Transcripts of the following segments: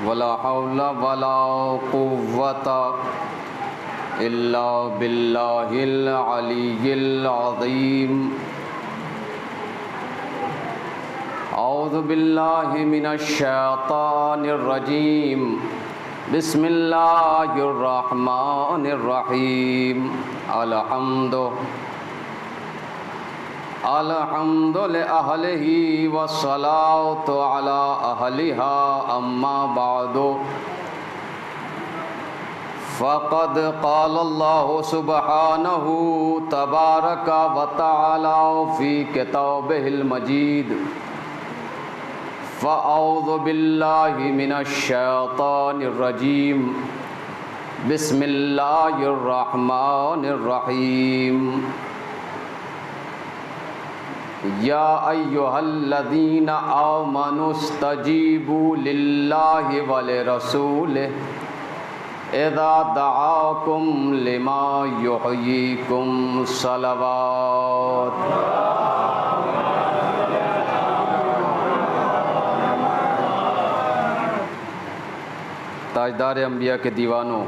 ولا حول ولا قوة إلا بالله العلي العظيم أعوذ بالله من الشيطان الرجيم بسم الله الرحمن الرحيم الحمد لأهله والصلاة على أهلها أما بعد فقد قال الله سبحانه تبارك وتعالى في كتابه المجيد فأعوذ بالله من الشيطان الرجيم بسم الله الرحمن الرحيم یا ایھا الذین آمنوا استجیبوا للہ ولرسولہ اذا دعاکم لما یحییکم صلوات۔ تاجدار انبیاء کے دیوانوں،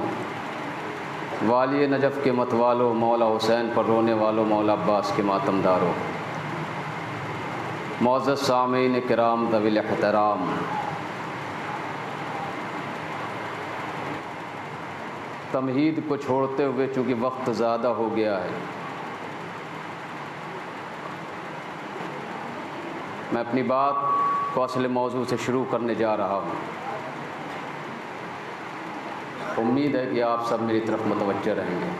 والی نجف کے متوالوں، مولا حسین پر رونے والوں، مولا عباس کے ماتم داروں، معزز سامعین کرام ذوی الاحترام، تمہید کو چھوڑتے ہوئے چونکہ وقت زیادہ ہو گیا ہے، میں اپنی بات کو اصل موضوع سے شروع کرنے جا رہا ہوں۔ امید ہے کہ آپ سب میری طرف متوجہ رہیں گے،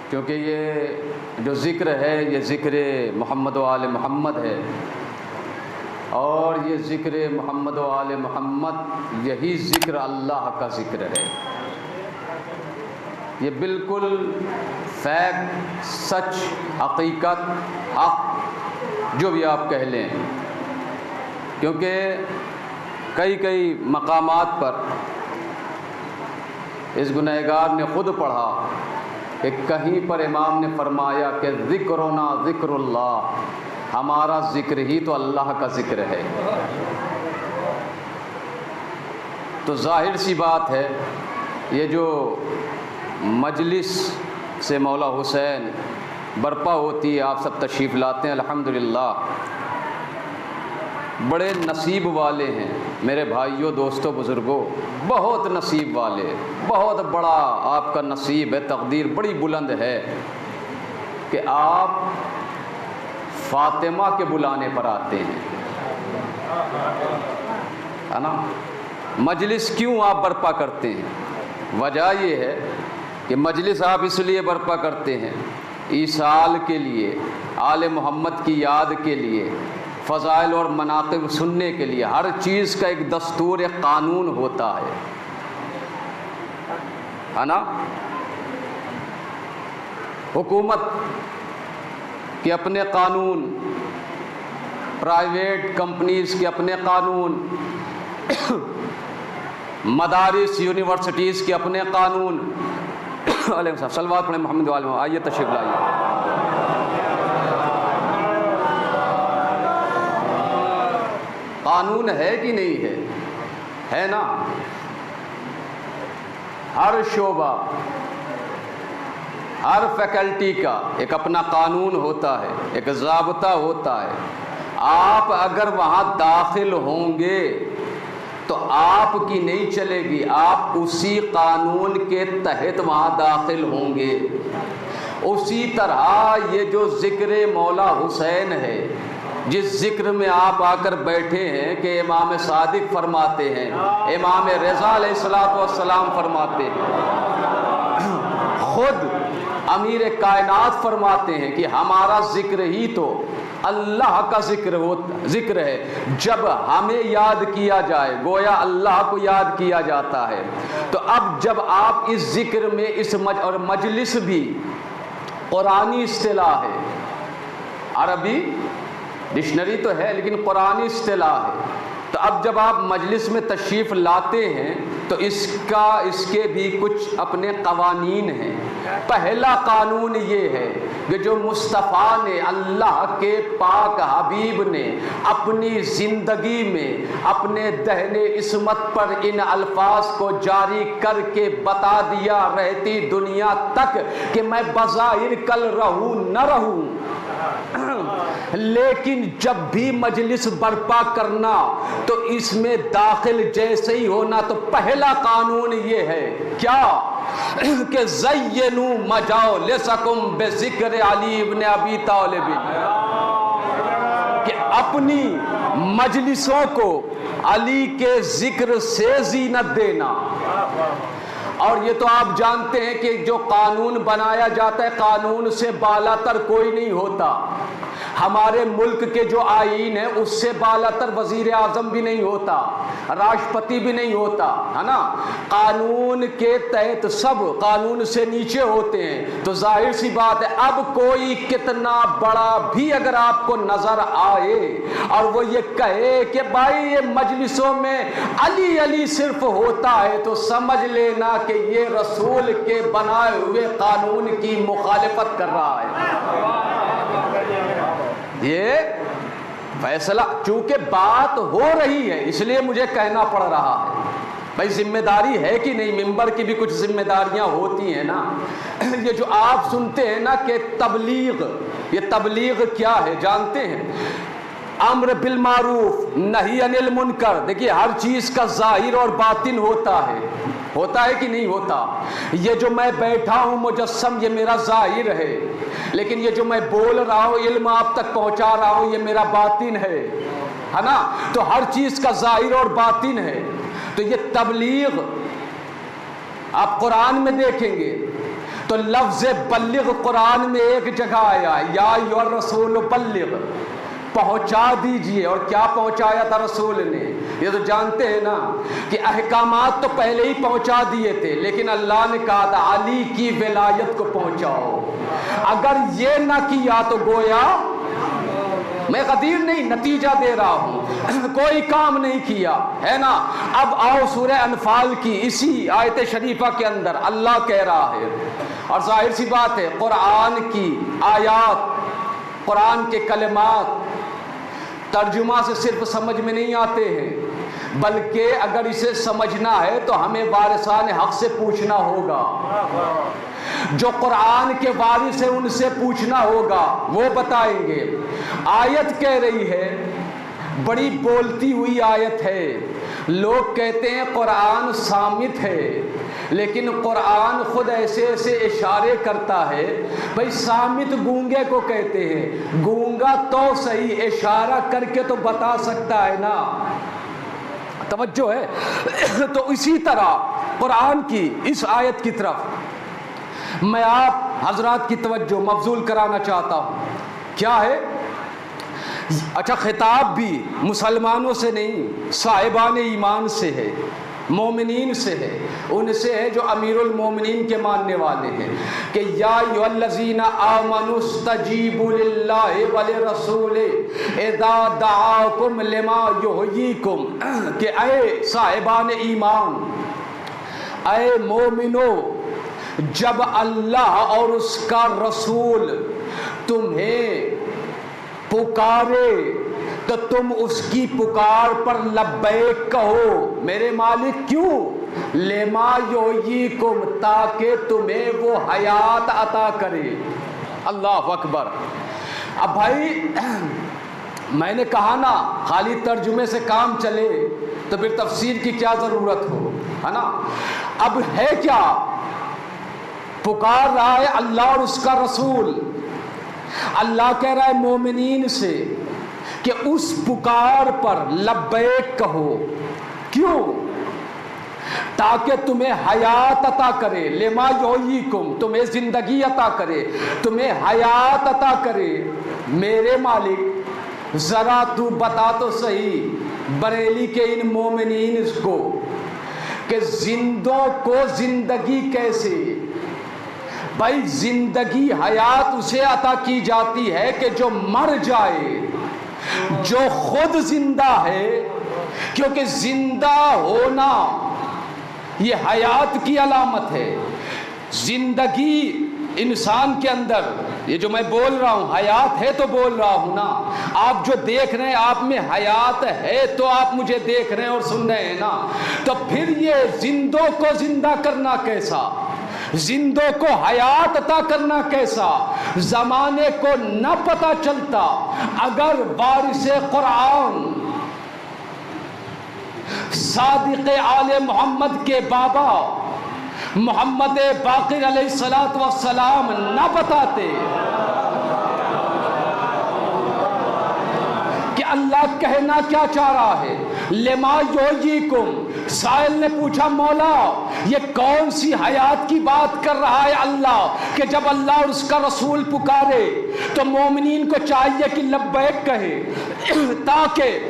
کیونکہ یہ جو ذکر ہے یہ ذکر محمد و آل محمد ہے، اور یہ ذکر محمد و آل محمد یہی ذکر اللہ کا ذکر ہے۔ یہ بالکل فیکٹ، سچ، حقیقت، حق جو بھی آپ کہہ لیں، کیونکہ کئی مقامات پر اس گنہگار نے خود پڑھا کہ کہیں پر امام نے فرمایا کہ ذکرنا ذکر اللہ، ہمارا ذکر ہی تو اللہ کا ذکر ہے۔ تو ظاہر سی بات ہے، یہ جو مجلس سے مولا حسین برپا ہوتی ہے، آپ سب تشریف لاتے ہیں، الحمدللہ بڑے نصیب والے ہیں میرے بھائیوں، دوستوں، بزرگوں، بہت نصیب والے، بہت بڑا آپ کا نصیب ہے، تقدیر بڑی بلند ہے کہ آپ فاطمہ کے بلانے پر آتے ہیں، ہے نا؟ مجلس کیوں آپ برپا کرتے ہیں؟ وجہ یہ ہے کہ مجلس آپ اس لیے برپا کرتے ہیں، ایصال کے لیے، آل محمد کی یاد کے لیے، فضائل اور مناقب سننے کے لیے۔ ہر چیز کا ایک دستور، ایک قانون ہوتا ہے نا؟ حکومت کے اپنے قانون، پرائیویٹ کمپنیز کے اپنے قانون، مدارس، یونیورسٹیز کے اپنے قانون۔ علیہ السلام، صلوات پڑھیں محمد وآل محمد۔ آئیے تشریف لائیے۔ قانون ہے کہ نہیں ہے؟ ہے نا؟ ہر شعبہ، ہر فیکلٹی کا ایک اپنا قانون ہوتا ہے، ایک ضابطہ ہوتا ہے۔ آپ اگر وہاں داخل ہوں گے تو آپ کی نہیں چلے گی، آپ اسی قانون کے تحت وہاں داخل ہوں گے۔ اسی طرح یہ جو ذکر مولا حسین ہے، جس ذکر میں آپ آ کر بیٹھے ہیں کہ امام صادق فرماتے ہیں، امام رضا علیہ السلام فرماتے ہیں، خود امیر کائنات فرماتے ہیں کہ ہمارا ذکر ہی تو اللہ کا ذکر ہے۔ جب ہمیں یاد کیا جائے گویا اللہ کو یاد کیا جاتا ہے۔ تو اب جب آپ اس ذکر میں اور مجلس بھی قرآنی اصطلاح ہے، عربی ڈکشنری تو ہے لیکن قرآنی اصطلاح ہے، تو اب جب آپ مجلس میں تشریف لاتے ہیں تو اس کے بھی کچھ اپنے قوانین ہیں. پہلا قانون یہ ہے کہ جو مصطفیٰ نے، اللہ کے پاک حبیب نے اپنی زندگی میں اپنے دہن عصمت پر ان الفاظ کو جاری کر کے بتا دیا رہتی دنیا تک کہ میں بظاہر کل رہوں نہ رہوں، لیکن جب بھی مجلس برپا کرنا تو اس میں داخل جیسے ہی ہونا تو پہلا قانون یہ ہے کیا کہ زینو مجالسکم بذکر علی ابن ابی طالب، کہ اپنی مجلسوں کو علی کے ذکر سے زینت دینا. اور یہ تو آپ جانتے ہیں کہ جو قانون بنایا جاتا ہے قانون سے بالا تر کوئی نہیں ہوتا. ہمارے ملک کے جو آئین ہے اس سے بالا تر وزیر اعظم بھی نہیں ہوتا، راشٹرپتی بھی نہیں ہوتا، ہے نا. قانون کے تحت سب قانون سے نیچے ہوتے ہیں. تو ظاہر سی بات ہے اب کوئی کتنا بڑا بھی اگر آپ کو نظر آئے اور وہ یہ کہے کہ بھائی یہ مجلسوں میں علی علی صرف ہوتا ہے تو سمجھ لینا کہ یہ رسول کے بنائے ہوئے قانون کی مخالفت کر رہا ہے. یہ فیصلہ چونکہ بات ہو رہی ہے اس لیے مجھے کہنا پڑ رہا ہے. بھائی ذمہ داری ہے کہ نہیں، ممبر کی بھی کچھ ذمہ داریاں ہوتی ہیں نا. یہ جو آپ سنتے ہیں نا کہ تبلیغ، یہ تبلیغ کیا ہے جانتے ہیں؟ امر بالمعروف نہی عن المنکر. دیکھیے ہر چیز کا ظاہر اور باطن ہوتا ہے کہ نہیں ہوتا. یہ جو میں بیٹھا ہوں مجسم یہ میرا ظاہر ہے، لیکن یہ جو میں بول رہا ہوں علم آپ تک پہنچا رہا ہوں یہ میرا باطن ہے نا. تو ہر چیز کا ظاہر اور باطن ہے. تو یہ تبلیغ آپ قرآن میں دیکھیں گے تو لفظ بلغ قرآن میں ایک جگہ آیا یا ایھا الرسول بلغ، پہنچا دیجئے. اور کیا پہنچایا تھا رسول نے؟ یہ تو جانتے ہیں نا کہ احکامات تو پہلے ہی پہنچا دیے تھے، لیکن اللہ نے کہا تھا علی کی ولایت کو پہنچاؤ. اگر یہ نہ کیا تو گویا میں غدیر نہیں، نتیجہ دے رہا ہوں، کوئی کام نہیں کیا ہے نا. اب آؤ سورہ انفال کی اسی آیت شریفہ کے اندر اللہ کہہ رہا ہے، اور ظاہر سی بات ہے قرآن کی آیات، قرآن کے کلمات ترجمہ سے صرف سمجھ میں نہیں آتے ہیں، بلکہ اگر اسے سمجھنا ہے تو ہمیں وارثان حق سے پوچھنا ہوگا. جو قرآن کے وارث ہیں ان سے پوچھنا ہوگا، وہ بتائیں گے. آیت کہہ رہی ہے، بڑی بولتی ہوئی آیت ہے. لوگ کہتے ہیں قرآن صامت ہے، لیکن قرآن خود ایسے ایسے اشارے کرتا ہے. بھائی صامت گونگے کو کہتے ہیں، گونگا تو صحیح اشارہ کر کے تو بتا سکتا ہے نا. توجہ ہے. تو اسی طرح قرآن کی اس آیت کی طرف میں آپ حضرات کی توجہ مبذول کرانا چاہتا ہوں. کیا ہے؟ اچھا خطاب بھی مسلمانوں سے نہیں، صاحبان ایمان سے ہے، مومنین سے ہے، ان سے ہے جو امیر المومنین کے ماننے والے ہیں کہ یا ایھا الذین آمنوا استجیبوا للہ وللرسول اذا دعاکم لما یحییکم، کہ اے صاحبان ایمان، اے مومنو، جب اللہ اور اس کا رسول تمہیں پکارے تو تم اس کی پکار پر لبیک کہو. میرے مالک کیوں؟ لما یحییکم، تاکہ تمہیں وہ حیات عطا کرے. اللہ اکبر. اب بھائی میں نے کہا نا خالی ترجمے سے کام چلے تو پھر تفسیر کی کیا ضرورت ہو، ہے نا. اب ہے کیا؟ پکار رہا ہے اللہ اور اس کا رسول. اللہ کہہ رہا ہے مومنین سے کہ اس پکار پر لبیک کہو. کیوں؟ تاکہ تمہیں حیات عطا کرے. لما یحییکم، تمہیں زندگی عطا کرے، تمہیں حیات عطا کرے. میرے مالک ذرا تو بتا تو صحیح بریلی کے ان مومنین کو کہ زندوں کو زندگی کیسے؟ بھائی زندگی حیات اسے عطا کی جاتی ہے کہ جو مر جائے. جو خود زندہ ہے کیونکہ زندہ ہونا یہ حیات کی علامت ہے. زندگی انسان کے اندر، یہ جو میں بول رہا ہوں حیات ہے تو بول رہا ہوں نا. آپ جو دیکھ رہے ہیں آپ میں حیات ہے تو آپ مجھے دیکھ رہے ہیں اور سن رہے ہیں نا. تو پھر یہ زندوں کو زندہ کرنا کیسا، زندوں کو حیات عطا کرنا کیسا، زمانے کو نہ پتہ چلتا اگر وارث قرآن صادق آل محمد کے بابا محمد باقر علیہ السلام نہ بتاتے کہ اللہ کہنا کیا چاہ رہا ہے. لما یحییکم، سائل نے پوچھا مولا یہ کون سی حیات کی بات کر رہا ہے اللہ، کہ جب اللہ اور اس کا رسول پکارے تو مومنین کو چاہیے کہ لبیک کہے تاکہ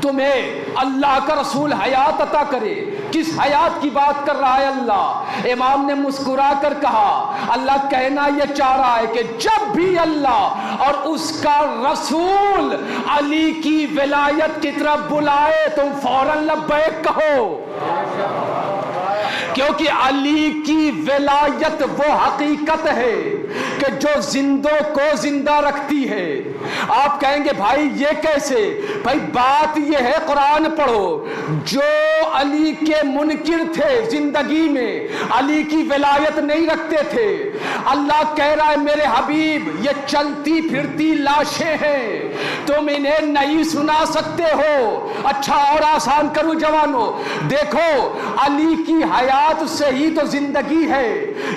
تمہیں اللہ کا رسول حیات عطا کرے. کس حیات کی بات کر رہا ہے اللہ؟ امام نے مسکرا کر کہا اللہ کہنا یہ چاہ رہا ہے کہ جب بھی اللہ اور اس کا رسول علی کی ولایت کی طرف بلائے تم فوراً لبیک کہو، کیونکہ علی کی ولایت وہ حقیقت ہے کہ جو زندوں کو زندہ رکھتی ہے. آپ کہیں گے بھائی یہ کیسے؟ بھائی بات یہ ہے قرآن پڑھو. جو علی کے منکر تھے زندگی میں، علی کی ولایت نہیں رکھتے تھے، اللہ کہہ رہا ہے میرے حبیب یہ چلتی پھرتی لاشیں ہیں، تم انہیں نہیں سنا سکتے ہو. اچھا اور آسان کروں جوانوں، دیکھو علی کی حیات سے ہی تو زندگی ہے.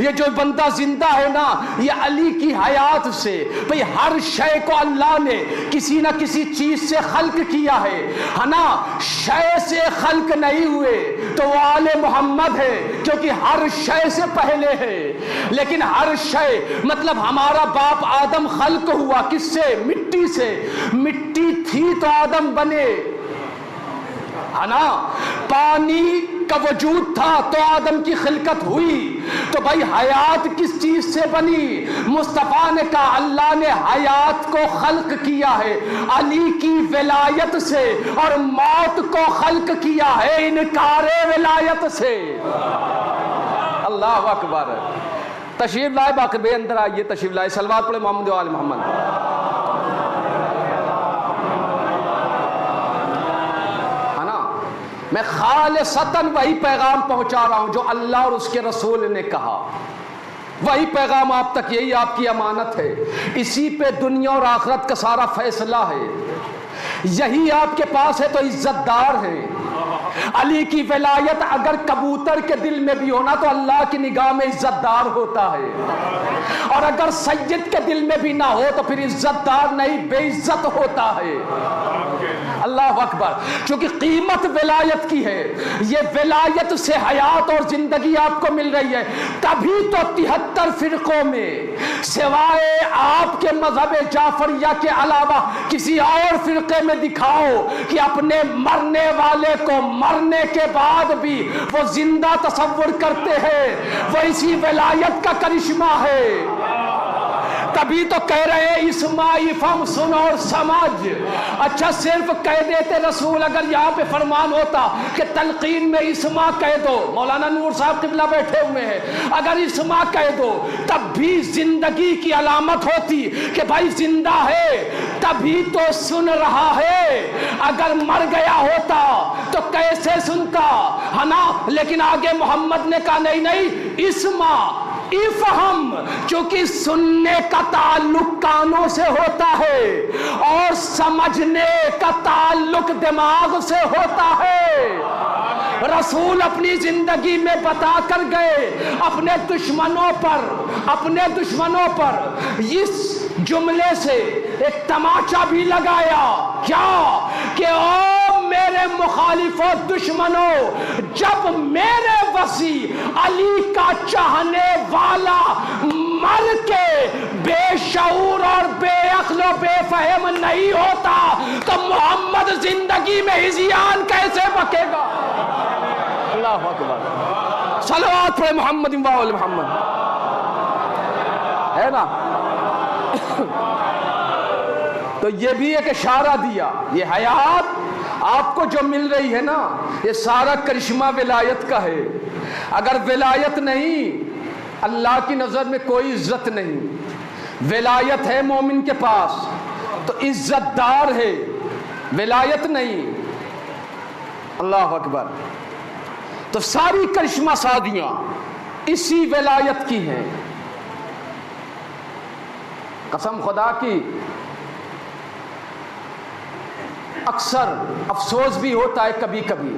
یہ جو بندہ زندہ ہے نا یہ علی کی حیات سے. بھئی ہر شے کو اللہ نے کسی نہ کسی چیز سے خلق کیا ہے نا. شے سے خلق نہیں ہوئے تو وہ آل محمد ہے کیونکہ ہر شے سے پہلے ہے. لیکن ہر شے مطلب ہمارا باپ آدم خلق ہوا کس سے؟ مٹی سے. مٹی تھی تو آدم بنے ہے نا. پانی کا وجود تھا تو آدم کی خلقت ہوئی. تو بھائی حیات کس چیز سے بنی؟ مصطفیٰ نے کہا اللہ نے حیات کو خلق کیا ہے علی کی ولایت سے، اور موت کو خلق کیا ہے انکار ولایت سے. اللہ اکبر. تشریف لائے باقی بے اندر آئیے، تشریف لائے. صلوات پڑھے محمد و آل محمد. میں خالصتاً وہی پیغام پہنچا رہا ہوں جو اللہ اور اس کے رسول نے کہا. وہی پیغام آپ تک، یہی آپ کی امانت ہے. اسی پہ دنیا اور آخرت کا سارا فیصلہ ہے. یہی آپ کے پاس ہے تو عزت دار ہیں. علی کی ولایت اگر کبوتر کے دل میں بھی ہونا تو اللہ کی نگاہ میں عزت دار ہوتا ہے، اور اگر سید کے دل میں بھی نہ ہو تو پھر عزت دار نہیں بے عزت ہوتا ہے. اللہ اکبر. چونکہ قیمت ولایت کی ہے، یہ ولایت سے حیات اور زندگی آپ کو مل رہی ہے. تبھی تو 73 فرقوں میں سوائے آپ کے مذہب جعفریہ کے علاوہ کسی اور فرقے میں دکھاؤ کہ اپنے مرنے والے کو مرنے کے بعد بھی وہ زندہ تصور کرتے ہیں. وہ اسی ولایت کا کرشمہ ہے. تبھی تو کہہ رہے ہیں اسماعی فم سن اور سمجھ. اچھا صرف کہہ دیتے رسول، اگر یہاں پہ فرمان ہوتا کہ تلقین میں اسما کہہ دو، مولانا نور صاحب قبلہ بیٹھے ہوئے ہیں، اگر اسما کہہ دو تب بھی زندگی کی علامت ہوتی کہ بھائی زندہ ہے تبھی تو سن رہا ہے. اگر مر گیا ہوتا تو کیسے سنتا ہے نا. لیکن آگے محمد نے کہا نہیں نہیں اسما افہم، چونکہ سننے کا تعلق کانوں سے ہوتا ہے اور سمجھنے کا تعلق دماغ سے ہوتا ہے. رسول اپنی زندگی میں بتا کر گئے اپنے دشمنوں پر اس جملے سے ایک تماچا بھی لگایا. کیا کہ او میرے مخالفوں دشمنوں، جب میرے وسیع علی کا چاہنے والا مر کے بے شعور اور بے عقل و بے فہم نہیں ہوتا تو محمد زندگی میں ہذیان کیسے بکے گا؟ اللہ اکبر. صلوات پڑھے محمد و آل محمد. ہے نا تو یہ بھی ایک اشارہ دیا، یہ حیات آپ کو جو مل رہی ہے نا، یہ سارا کرشمہ ولایت کا ہے۔ اگر ولایت نہیں، اللہ کی نظر میں کوئی عزت نہیں۔ ولایت ہے مومن کے پاس تو عزت دار ہے، ولایت نہیں۔ اللہ اکبر۔ تو ساری کرشمہ سازیاں اسی ولایت کی ہیں۔ قسم خدا کی اکثر افسوس بھی ہوتا ہے کبھی کبھی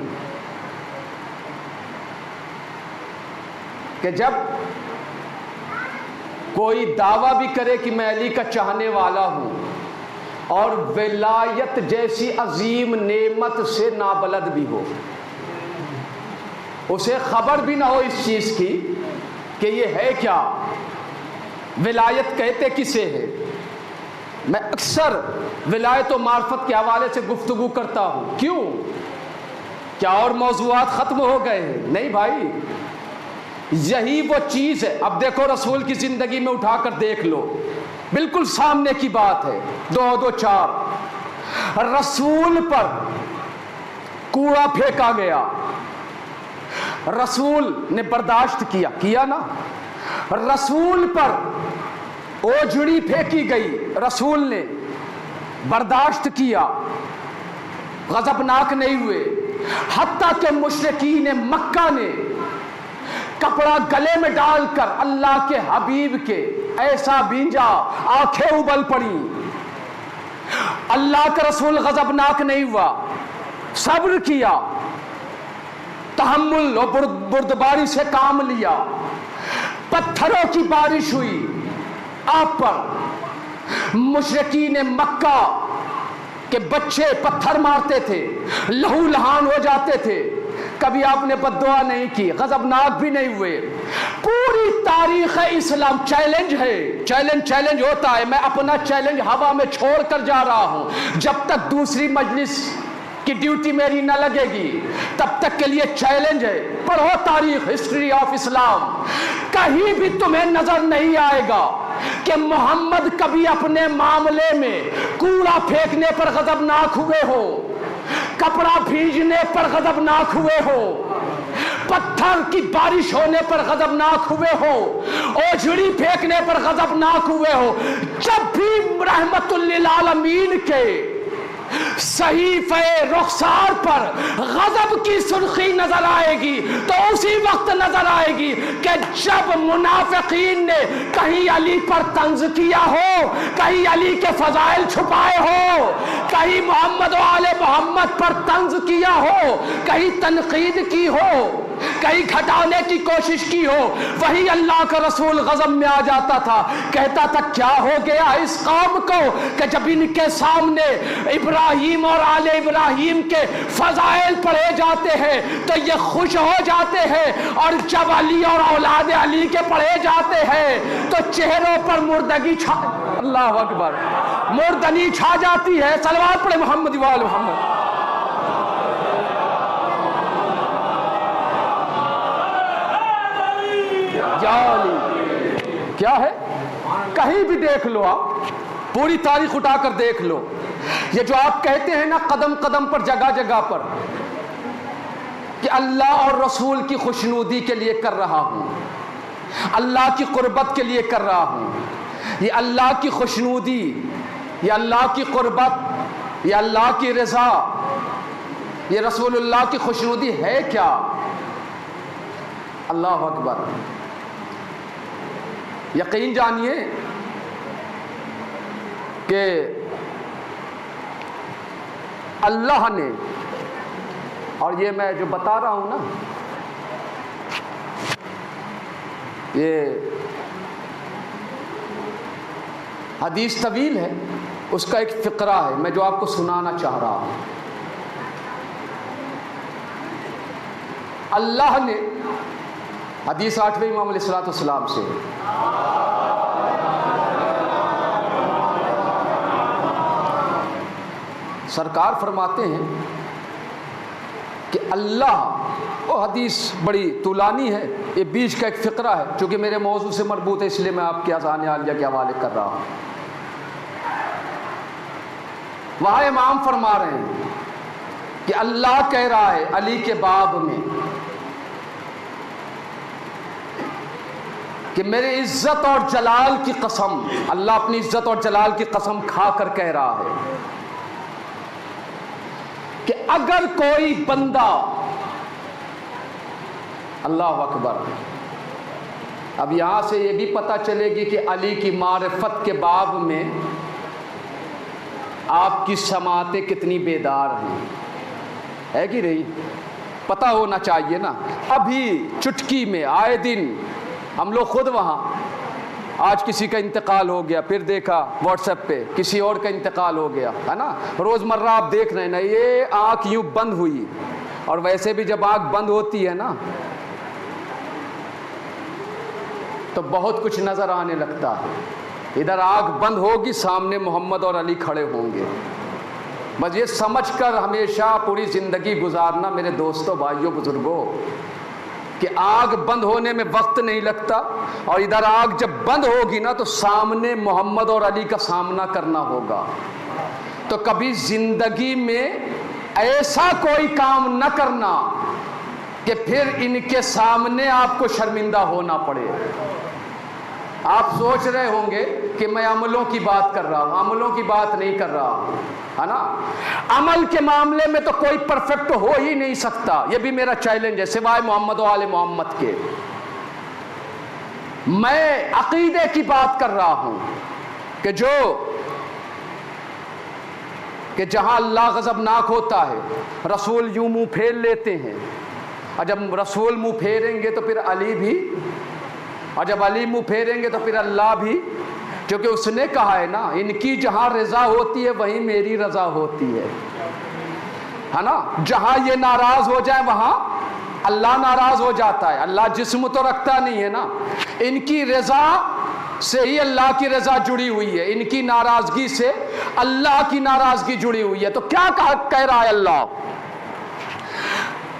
کہ جب کوئی دعویٰ بھی کرے کہ میں علی کا چاہنے والا ہوں اور ولایت جیسی عظیم نعمت سے نابلد بھی ہو، اسے خبر بھی نہ ہو اس چیز کی کہ یہ ہے کیا، ولایت کہتے کسے ہے۔ میں اکثر ولایت و معرفت کے حوالے سے گفتگو کرتا ہوں، کیوں؟ کیا اور موضوعات ختم ہو گئے ہیں؟ نہیں بھائی، یہی وہ چیز ہے۔ اب دیکھو رسول کی زندگی میں اٹھا کر دیکھ لو، بالکل سامنے کی بات ہے، 2:4 رسول پر کوڑا پھینکا گیا، رسول نے برداشت کیا نا، رسول پر اوجڑی پھینکی گئی، رسول نے برداشت کیا، غضبناک نہیں ہوئے، حتیٰ کہ مشرکین مکہ نے کپڑا گلے میں ڈال کر اللہ کے حبیب کے ایسا بھینجا، آنکھیں ابل پڑی، اللہ کا رسول غضبناک نہیں ہوا، صبر کیا، تحمل و بردباری سے کام لیا، پتھروں کی بارش ہوئی آپ پر، مشرکین مکہ کے بچے پتھر مارتے تھے، لہو لہان ہو جاتے تھے، کبھی آپ نے بد دعا نہیں کی، غضبناک بھی نہیں ہوئے۔ پوری تاریخ اسلام چیلنج ہے، چیلنج ہوتا ہے، میں اپنا چیلنج ہوا میں چھوڑ کر جا رہا ہوں، جب تک دوسری مجلس کی ڈیوٹی میری نہ لگے گی تب تک کے لیے چیلنج ہے۔ پڑھو تاریخ، ہسٹری آف اسلام، کہیں بھی تمہیں نظر نہیں آئے گا کہ محمد کبھی اپنے معاملے میں کوڑا پھینکنے پر غضبناک ہوئے ہو، کپڑا بھیجنے پر غضبناک ہوئے ہو، پتھر کی بارش ہونے پر غضبناک ہوئے ہو، اوجھڑی پھینکنے پر غضبناک ہوئے ہو۔ جب بھی رحمت للعالمین کے صحیفہ رخسار پر غضب کی سرخی نظر آئے گی تو اسی وقت نظر آئے گی کہ جب منافقین نے کہیں علی پر طنز کیا ہو، کہیں علی کے فضائل چھپائے ہو، کہیں محمد و آل محمد پر طنز کیا ہو، کہیں تنقید کی ہو، کہیں گھٹانے کی کوشش کی ہو، وہی اللہ کا رسول غضب میں آ جاتا تھا، کہتا تھا کیا ہو گیا اس قوم کو کہ جب ان کے سامنے ابراہیم اور آل ابراہیم کے فضائل پڑھے جاتے ہیں تو یہ خوش ہو جاتے ہیں، اور جب علی اور اولاد علی کے پڑھے جاتے ہیں تو چہروں پر مردگی اللہ اکبر، مردنی چھا جاتی ہے۔ صلوات پڑھے محمد و آل محمد۔ کیا ہے؟ کہیں بھی دیکھ لو، آپ پوری تاریخ اٹھا کر دیکھ لو، یہ جو آپ کہتے ہیں نا قدم قدم پر جگہ جگہ پر کہ اللہ اور رسول کی خوشنودی کے لیے کر رہا ہوں، اللہ کی قربت کے لیے کر رہا ہوں، یہ اللہ کی خوشنودی، یہ اللہ کی قربت، یہ اللہ کی رضا، یہ رسول اللہ کی خوشنودی ہے کیا؟ اللہ اکبر۔ یقین جانیے کہ اللہ نے، اور یہ میں جو بتا رہا ہوں نا، یہ حدیث طویل ہے، اس کا ایک فقرہ ہے میں جو آپ کو سنانا چاہ رہا ہوں۔ اللہ نے، حدیث 8ویں امام علیہ الصلوۃ والسلام سے، سرکار فرماتے ہیں کہ اللہ، وہ حدیث بڑی طولانی ہے، یہ بیچ کا ایک فقرہ ہے، چونکہ میرے موضوع سے مربوط ہے اس لیے میں آپ کی اذان عالیہ کے حوالے کر رہا ہوں۔ وہاں امام فرما رہے ہیں کہ اللہ کہہ رہا ہے علی کے باب میں کہ میرے عزت اور جلال کی قسم، اللہ اپنی عزت اور جلال کی قسم کھا کر کہہ رہا ہے کہ اگر کوئی بندہ، اللہ اکبر، اب یہاں سے یہ بھی پتہ چلے گی کہ علی کی معرفت کے باب میں آپ کی سماعتیں کتنی بیدار ہیں، ہے کہ نہیں؟ پتہ ہونا چاہیے نا۔ ابھی چٹکی میں آئے دن ہم لوگ خود وہاں، آج کسی کا انتقال ہو گیا، پھر دیکھا واٹس ایپ پہ کسی اور کا انتقال ہو گیا، ہے نا؟ روزمرہ آپ دیکھ رہے ہیں نا، یہ آنکھ یوں بند ہوئی، اور ویسے بھی جب آنکھ بند ہوتی ہے نا تو بہت کچھ نظر آنے لگتا ہے۔ ادھر آنکھ بند ہوگی، سامنے محمد اور علی کھڑے ہوں گے۔ بس یہ سمجھ کر ہمیشہ پوری زندگی گزارنا میرے دوستوں، بھائیوں، بزرگوں، کہ آنکھ بند ہونے میں وقت نہیں لگتا، اور ادھر آنکھ جب بند ہوگی نا تو سامنے محمد اور علی کا سامنا کرنا ہوگا۔ تو کبھی زندگی میں ایسا کوئی کام نہ کرنا کہ پھر ان کے سامنے آپ کو شرمندہ ہونا پڑے۔ آپ سوچ رہے ہوں گے کہ میں عملوں کی بات کر رہا ہوں، عملوں کی بات نہیں کر رہا ہوں، ہے نا؟ عمل کے معاملے میں تو کوئی پرفیکٹ ہو ہی نہیں سکتا، یہ بھی میرا چیلنج ہے، سوائے محمد و آل محمد کے۔ میں عقیدے کی بات کر رہا ہوں کہ جہاں اللہ غضبناک ہوتا ہے رسول یوں منہ پھیر لیتے ہیں، اور جب رسول منہ پھیریں گے تو پھر علی بھی، اور جب علی منہ پھیریں گے تو پھر اللہ بھی، کیونکہ اس نے کہا ہے نا، ان کی جہاں رضا ہوتی ہے وہیں میری رضا ہوتی ہے نا؟ جہاں یہ ناراض ہو جائے وہاں اللہ ناراض ہو جاتا ہے۔ اللہ جسم تو رکھتا نہیں ہے نا، ان کی رضا سے ہی اللہ کی رضا جڑی ہوئی ہے، ان کی ناراضگی سے اللہ کی ناراضگی جڑی ہوئی ہے۔ تو کیا کہہ رہا ہے اللہ؟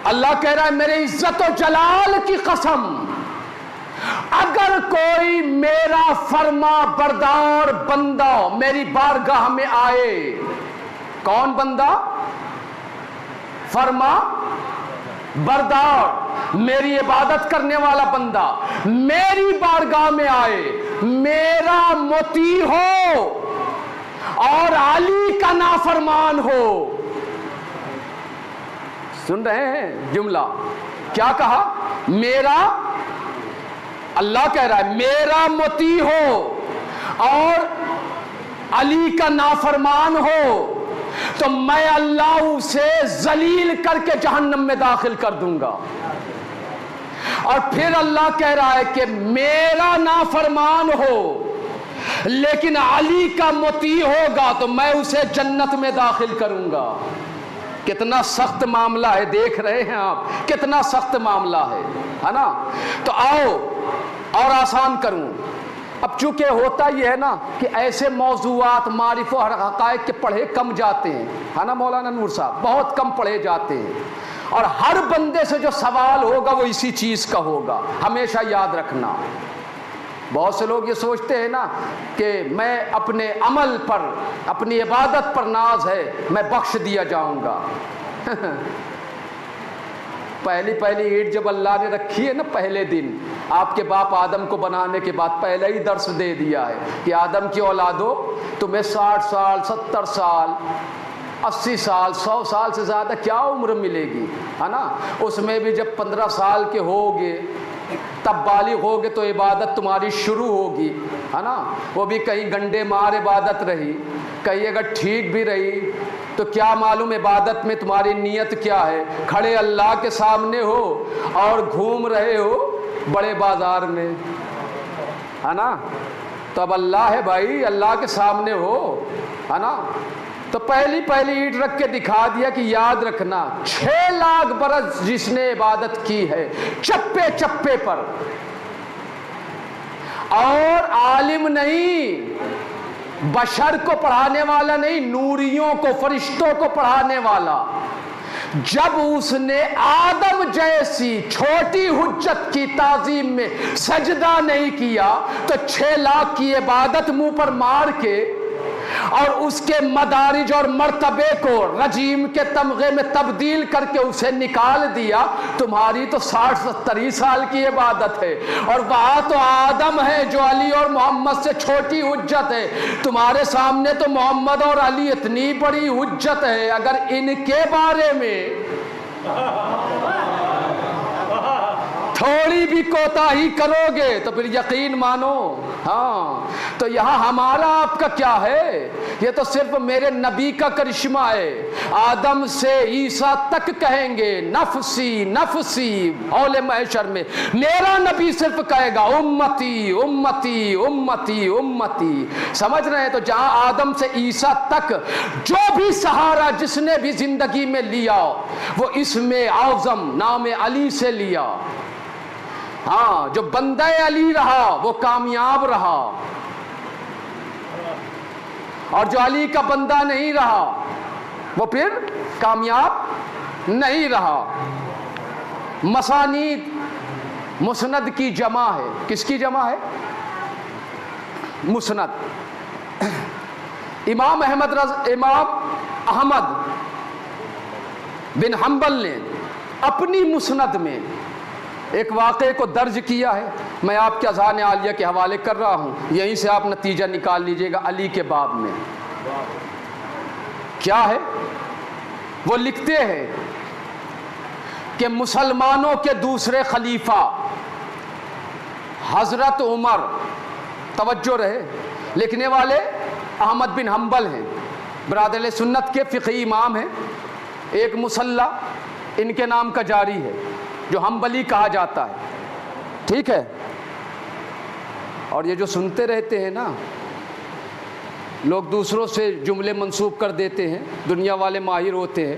اللہ کہہ رہا ہے میرے عزت و جلال کی قسم، اگر کوئی میرا فرما بردار بندہ میری بارگاہ میں آئے، کون بندہ؟ فرما بردار، میری عبادت کرنے والا بندہ میری بارگاہ میں آئے، میرا مطیع ہو اور علی کا نافرمان ہو۔ سن رہے ہیں جملہ؟ کیا کہا؟ میرا، اللہ کہہ رہا ہے میرا مطیع ہو اور علی کا نافرمان ہو تو میں اللہ اسے ذلیل کر کے جہنم میں داخل کر دوں گا۔ اور پھر اللہ کہہ رہا ہے کہ میرا نافرمان ہو لیکن علی کا مطیع ہوگا تو میں اسے جنت میں داخل کروں گا۔ کتنا سخت معاملہ ہے، دیکھ رہے ہیں آپ کتنا سخت معاملہ ہے نا؟ تو آؤ اور آسان کروں۔ اب چونکہ ہوتا یہ ہے نا کہ ایسے موضوعات معرف و حقائق کے پڑھے کم جاتے ہیں، ہے نا مولانا نور صاحب؟ بہت کم پڑھے جاتے ہیں، اور ہر بندے سے جو سوال ہوگا وہ اسی چیز کا ہوگا، ہمیشہ یاد رکھنا۔ بہت سے لوگ یہ سوچتے ہیں نا کہ میں اپنے عمل پر، اپنی عبادت پر ناز ہے، میں بخش دیا جاؤں گا۔ پہلی اینٹ جب اللہ نے رکھی ہے نا، پہلے دن آپ کے باپ آدم کو بنانے کے بعد پہلے ہی درس دے دیا ہے کہ آدم کی اولادو تمہیں 60 سال 70 سال 80 سال 100 سال سے زیادہ کیا عمر ملے گی، ہے نا؟ اس میں بھی جب 15 سال کے ہوگے تب بالغ ہوگے تو عبادت تمہاری شروع ہوگی، ہے نا؟ وہ بھی کہیں گنڈے مار عبادت رہی، کہیں اگر ٹھیک بھی رہی تو کیا معلوم عبادت میں تمہاری نیت کیا ہے۔ کھڑے اللہ کے سامنے ہو اور گھوم رہے ہو بڑے بازار میں، ہے نا؟ تو اب اللہ ہے بھائی، اللہ کے سامنے ہو، ہے نا؟ تو پہلی اینٹ رکھ کے دکھا دیا کہ یاد رکھنا 6 لاکھ برس جس نے عبادت کی ہے چپے چپے پر، اور عالم نہیں، بشر کو پڑھانے والا نہیں، نوریوں کو، فرشتوں کو پڑھانے والا، جب اس نے آدم جیسی چھوٹی حجت کی تعظیم میں سجدہ نہیں کیا تو 6 لاکھ کی عبادت منہ پر مار کے اور اس کے مدارج اور مرتبے کو رجیم کے تمغے میں تبدیل کر کے اسے نکال دیا، تمہاری تو 60-70 سال کی عبادت ہے، اور وہاں تو آدم ہے جو علی اور محمد سے چھوٹی حجت ہے، تمہارے سامنے تو محمد اور علی اتنی بڑی حجت ہے، اگر ان کے بارے میں تھوڑی بھی کوتاہی کرو گے تو پھر یقین مانو۔ ہاں تو یہاں ہمارا آپ کا کیا ہے؟ یہ تو صرف میرے نبی کا کرشمہ ہے۔ آدم سے عیسیٰ تک کہیں گے نفسی نفسی، حول محشر میں میرا نبی صرف کہے گا امتی امتی امتی امتی۔ سمجھ رہے ہیں؟ تو جہاں آدم سے عیسیٰ تک جو بھی سہارا جس نے بھی زندگی میں لیا وہ اسم اعظم نام علی سے لیا۔ ہاں جو بندہ علی رہا وہ کامیاب رہا، اور جو علی کا بندہ نہیں رہا وہ پھر کامیاب نہیں رہا۔ مسانید مسند کی جمع ہے، کس کی جمع ہے؟ مسند۔ امام احمد بن حنبل نے اپنی مسند میں ایک واقعے کو درج کیا ہے، میں آپ کے اذہان عالیہ کے حوالے کر رہا ہوں، یہیں سے آپ نتیجہ نکال لیجئے گا علی کے باب میں کیا ہے۔ وہ لکھتے ہیں کہ مسلمانوں کے دوسرے خلیفہ حضرت عمر، توجہ رہے لکھنے والے احمد بن حنبل ہیں، برادر سنت کے فقہی امام ہیں، ایک مصلح ان کے نام کا جاری ہے جو حنبلی کہا جاتا ہے، ٹھیک ہے۔ اور یہ جو سنتے رہتے ہیں نا لوگ، دوسروں سے جملے منسوب کر دیتے ہیں، دنیا والے ماہر ہوتے ہیں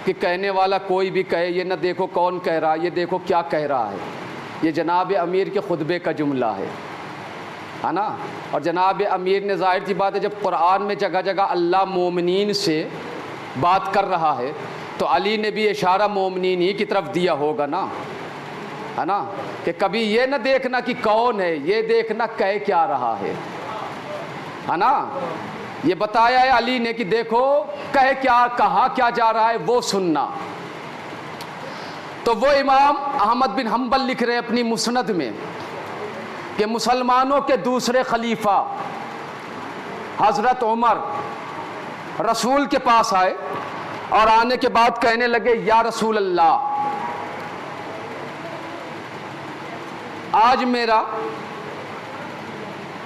کہ کہنے والا کوئی بھی کہے، یہ نہ دیکھو کون کہہ رہا، یہ دیکھو کیا کہہ رہا ہے، یہ جناب امیر کے خطبے کا جملہ ہے نا۔ اور جناب امیر نے ظاہر سی بات ہے جب قرآن میں جگہ جگہ اللہ مومنین سے بات کر رہا ہے تو علی نے بھی اشارہ مومنین ہی کی طرف دیا ہوگا نا، ہے نا، کہ کبھی یہ نہ دیکھنا کہ کون ہے، یہ دیکھنا کہہ کیا رہا ہے نا۔ یہ بتایا ہے علی نے کہ دیکھو کہہ کیا، کہا کیا جا رہا ہے وہ سننا۔ تو وہ امام احمد بن حنبل لکھ رہے ہیں اپنی مسند میں کہ مسلمانوں کے دوسرے خلیفہ حضرت عمر رسول کے پاس آئے اور آنے کے بعد کہنے لگے یا رسول اللہ، آج میرا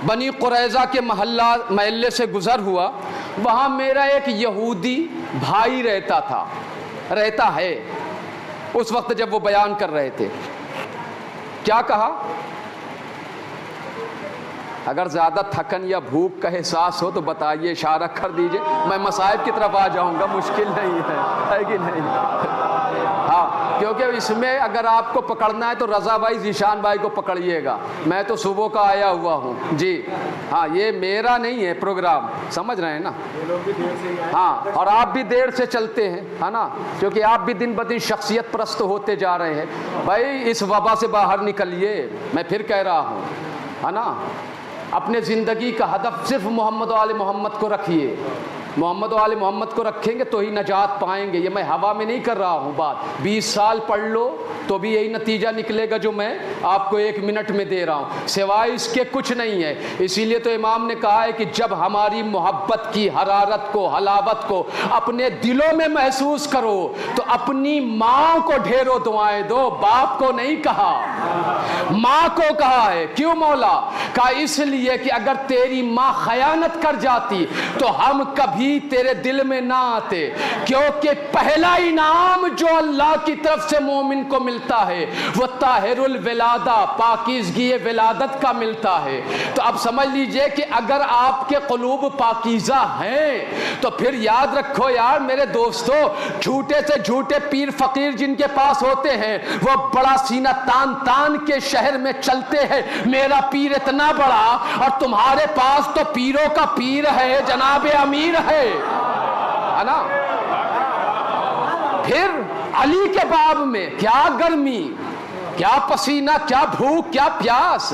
بنی قریظہ کے محلے سے گزر ہوا، وہاں میرا ایک یہودی بھائی رہتا ہے۔ اس وقت جب وہ بیان کر رہے تھے کیا کہا؟ اگر زیادہ تھکن یا بھوک کا احساس ہو تو بتائیے، اشارہ کر دیجئے، میں مصائب کی طرف آ جاؤں گا، مشکل نہیں ہے کہ نہیں؟ ہاں کیونکہ اس میں اگر آپ کو پکڑنا ہے تو رضا بھائی ذیشان بھائی کو پکڑیے گا، میں تو صبح کا آیا ہوا ہوں جی۔ ہاں یہ میرا نہیں ہے پروگرام، سمجھ رہے ہیں نا؟ ہاں اور آپ بھی دیر سے چلتے ہیں ہے نا، کیونکہ آپ بھی دن بدن شخصیت پرست ہوتے جا رہے ہیں۔ بھائی اس وبا سے باہر نکلیے، میں پھر کہہ رہا ہوں ہے نا، اپنے زندگی کا ہدف صرف محمد و آل محمد کو رکھیے، محمد و آل محمد کو رکھیں گے تو ہی نجات پائیں گے۔ یہ میں ہوا میں نہیں کر رہا ہوں بات، 20 سال پڑھ لو تو بھی یہی نتیجہ نکلے گا جو میں آپ کو 1 منٹ میں دے رہا ہوں، سوائے اس کے کچھ نہیں ہے۔ اسی لیے تو امام نے کہا ہے کہ جب ہماری محبت کی حرارت کو، حلاوت کو اپنے دلوں میں محسوس کرو تو اپنی ماں کو ڈھیروں دعائیں دو، باپ کو نہیں کہا، ماں کو کہا ہے۔ کیوں مولا؟ کہا اس لیے کہ اگر تیری ماں خیانت کر جاتی تو ہم کبھی تیرے دل میں نہ آتے، کیونکہ پہلا انعام جو اللہ کی طرف سے مومن کو ملتا ہے وہ طاہر الولادہ، پاکیزگی ولادت کا ملتا ہے۔ تو اب سمجھ لیجئے کہ اگر آپ کے قلوب پاکیزہ ہیں تو پھر یاد رکھو یار میرے دوستو، جھوٹے سے جھوٹے پیر فقیر جن کے پاس ہوتے ہیں وہ بڑا سینہ تان تان کے شہر میں چلتے ہیں، میرا پیر اتنا بڑا، اور تمہارے پاس تو پیروں کا پیر ہے، جناب امیر ہے نا۔ پھر علی کے باب میں کیا گرمی، کیا پسینہ، کیا بھوک، کیا پیاس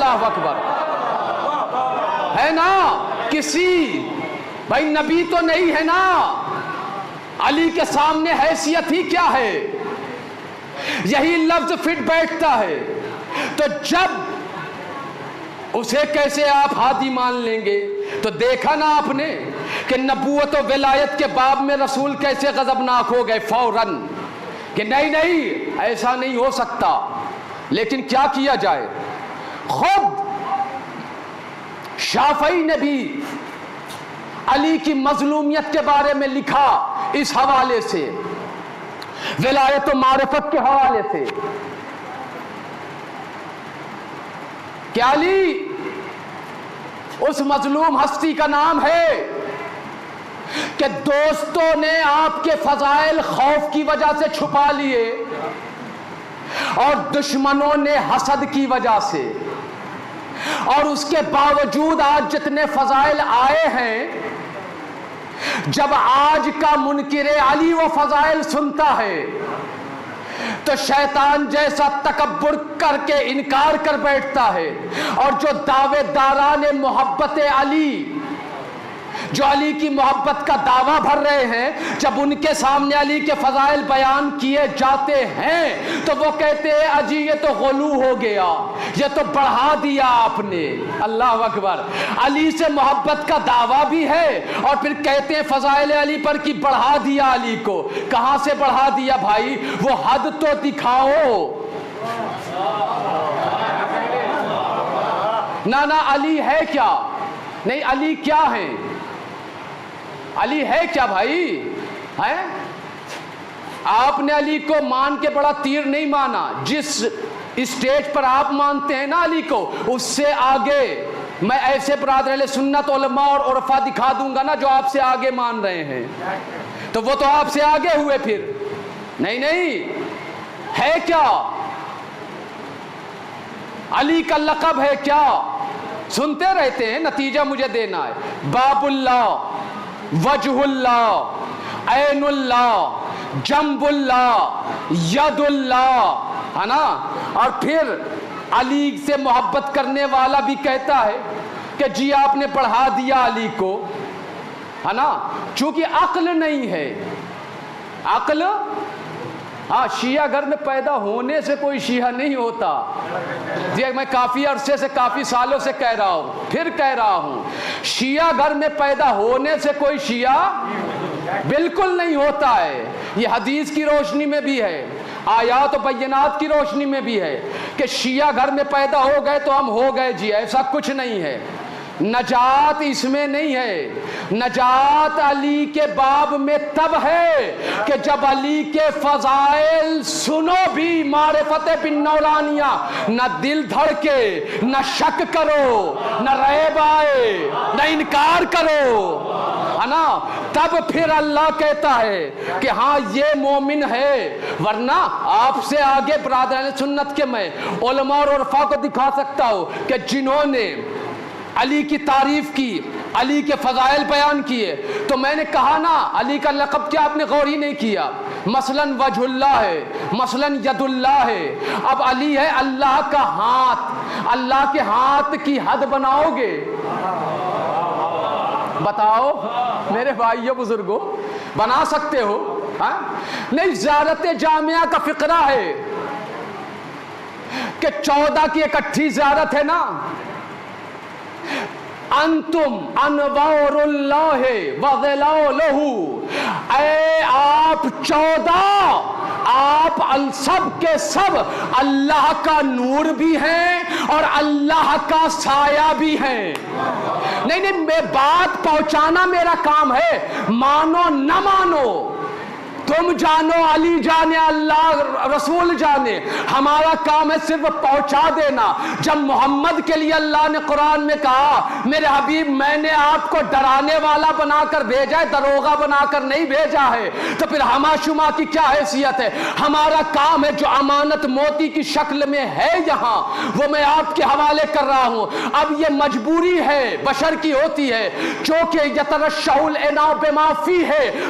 اللہ اکبر. ہے نا کسی بھائی نبی تو نہیں ہے نا, علی کے سامنے حیثیت ہی کیا ہے, یہی لفظ فٹ بیٹھتا ہے. تو جب اسے کیسے آپ ہادی مان لیں گے؟ تو دیکھا نا آپ نے کہ نبوت و ولایت کے باب میں رسول کیسے غضبناک ہو گئے فوراً کہ نہیں نہیں ایسا نہیں ہو سکتا. لیکن کیا کیا جائے, خود شافعی نے بھی علی کی مظلومیت کے بارے میں لکھا اس حوالے سے, ولایت و معرفت کے حوالے سے, کہ علی اس مظلوم ہستی کا نام ہے کہ دوستوں نے آپ کے فضائل خوف کی وجہ سے چھپا لیے اور دشمنوں نے حسد کی وجہ سے, اور اس کے باوجود آج جتنے فضائل آئے ہیں, جب آج کا منکر علی وہ فضائل سنتا ہے تو شیطان جیسا تکبر کر کے انکار کر بیٹھتا ہے. اور جو دعوے داران محبت علی, جو علی کی محبت کا دعویٰ بھر رہے ہیں, جب ان کے سامنے علی کے فضائل بیان کیے جاتے ہیں تو وہ کہتے ہیں اجی یہ تو غلو ہو گیا, یہ تو بڑھا دیا آپ نے. اللہ اکبر. علی سے محبت کا دعویٰ بھی ہے اور پھر کہتے ہیں فضائل علی پر کہ بڑھا دیا علی کو. کہاں سے بڑھا دیا بھائی؟ وہ حد تو دکھاؤ. نہ علی ہے کیا؟ نہیں علی کیا ہے؟ علی ہے کیا بھائی؟ ہے آپ نے علی کو مان کے بڑا تیر نہیں مانا. جس اسٹیج پر آپ مانتے ہیں نا علی کو, اس سے آگے میں ایسے برادر اہل سنت علماء اور عرفا دکھا دوں گا نا جو آپ سے آگے مان رہے ہیں, تو وہ تو آپ سے آگے ہوئے. پھر نہیں ہے کیا؟ علی کا لقب ہے کیا؟ سنتے رہتے ہیں, نتیجہ مجھے دینا ہے. باب اللہ, وجہ اللہ, عین اللہ, جنب اللہ, ید اللہ, ہے نا. اور پھر علی سے محبت کرنے والا بھی کہتا ہے کہ جی آپ نے بڑھا دیا علی کو, ہے نا. چونکہ عقل نہیں ہے. عقل, ہاں شیعہ گھر میں پیدا ہونے سے کوئی شیعہ نہیں ہوتا. یہ میں کافی عرصے سے, کافی سالوں سے کہہ رہا ہوں, پھر کہہ رہا ہوں, شیعہ گھر میں پیدا ہونے سے کوئی شیعہ بالکل نہیں ہوتا ہے. یہ حدیث کی روشنی میں بھی ہے, آیات و بینات کی روشنی میں بھی ہے کہ شیعہ گھر میں پیدا ہو گئے تو ہم ہو گئے. جی ایسا کچھ نہیں ہے. نجات اس میں نہیں ہے. نجات علی کے باب میں تب ہے کہ جب علی کے فضائل سنو بھی معرفت بن نورانیہ, نہ دل دھڑکے, نہ شک کرو, نہ ریب آئے, نہ انکار کرو, ہے نا. تب پھر اللہ کہتا ہے کہ ہاں یہ مومن ہے. ورنہ آپ سے آگے برادران سنت کے میں علماء اور عرفا کو دکھا سکتا ہوں کہ جنہوں نے علی کی تعریف کی, علی کے فضائل بیان کیے, تو میں نے کہا نا علی کا لقب کیا آپ نے غور ہی نہیں کیا. مثلاً وجہ اللہ ہے, مثلاً ید اللہ ہے. اب علی ہے اللہ کا ہاتھ. اللہ کے ہاتھ کی حد بناؤ گے؟ بتاؤ میرے بھائیو بزرگوں, بنا سکتے ہو؟ نہیں. زیارت جامعہ کا فقرہ ہے کہ 14 کی اکٹھی زیارت ہے نا. انتم انوار اللہ وظلالہ, اے آپ 14, آپ سب کے سب اللہ کا نور بھی ہیں اور اللہ کا سایہ بھی ہیں. نہیں میں بات پہنچانا میرا کام ہے, مانو نہ مانو, تم جانو, علی جانے, اللہ رسول جانے, ہمارا کام ہے صرف پہنچا دینا. جب محمد کے لیے اللہ نے قرآن میں کہا میرے حبیب میں نے آپ کو ڈرانے والا بنا کر بھیجا ہے, دروغہ بنا کر نہیں بھیجا ہے, تو پھر ہما شما کی کیا حیثیت ہے؟ ہمارا کام ہے جو امانت موتی کی شکل میں ہے یہاں, وہ میں آپ کے حوالے کر رہا ہوں. اب یہ مجبوری ہے بشر کی ہوتی ہے, جو کہ یترشح الاناء بما فیہ,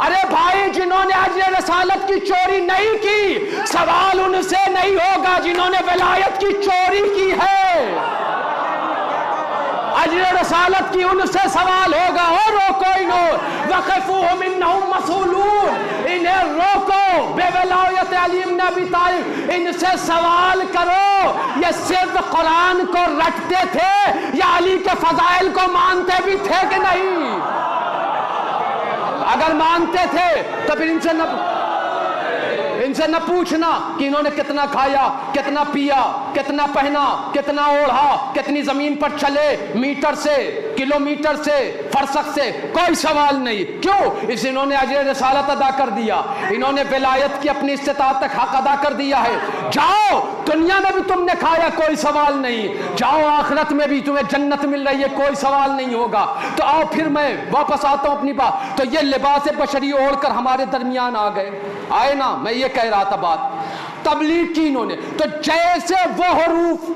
ارے بھائی جنہوں نے اجر رسالت کی چوری نہیں کی سوال ان سے نہیں ہوگا جنہوں نے ولایت کی چوری کی ہے، اجر رسالت کی ان سے سوال ہوگا۔ اور روکو انہوں وقفوہم انہم مسئولون، انہیں روکو بے ولایت علی بن ابی طالب، ان سے سوال کرو یہ صرف قرآن کو رٹتے تھے یا علی کے فضائل کو مانتے بھی تھے کہ نہیں؟ اگر مانتے تھے تو پھر ان سے نہ پوچھنا کہ انہوں نے کتنا کھایا، کتنا پیا، کتنا پہنا، کتنا اوڑھا، کتنی زمین پر چلے، میٹر سے، کلومیٹر سے، فرسخ سے، کوئی سوال نہیں۔ کیوں؟ اس انہوں نے اجر رسالت ادا کر دیا، انہوں نے ولایت کی اپنی استطاعت تک حق ادا کر دیا ہے۔ جاؤ دنیا میں بھی تم نے کھایا، کوئی سوال نہیں، جاؤ آخرت میں بھی تمہیں جنت مل رہی ہے، کوئی سوال نہیں ہوگا۔ تو آؤ پھر میں واپس آتا ہوں اپنی بات۔ تو یہ لباس بشری اوڑھ کر ہمارے درمیان آ گئے، آئے نا، میں یہ کہہ رہا تھا بات تبلیغ کی انہوں نے۔ تو جیسے وہ حروف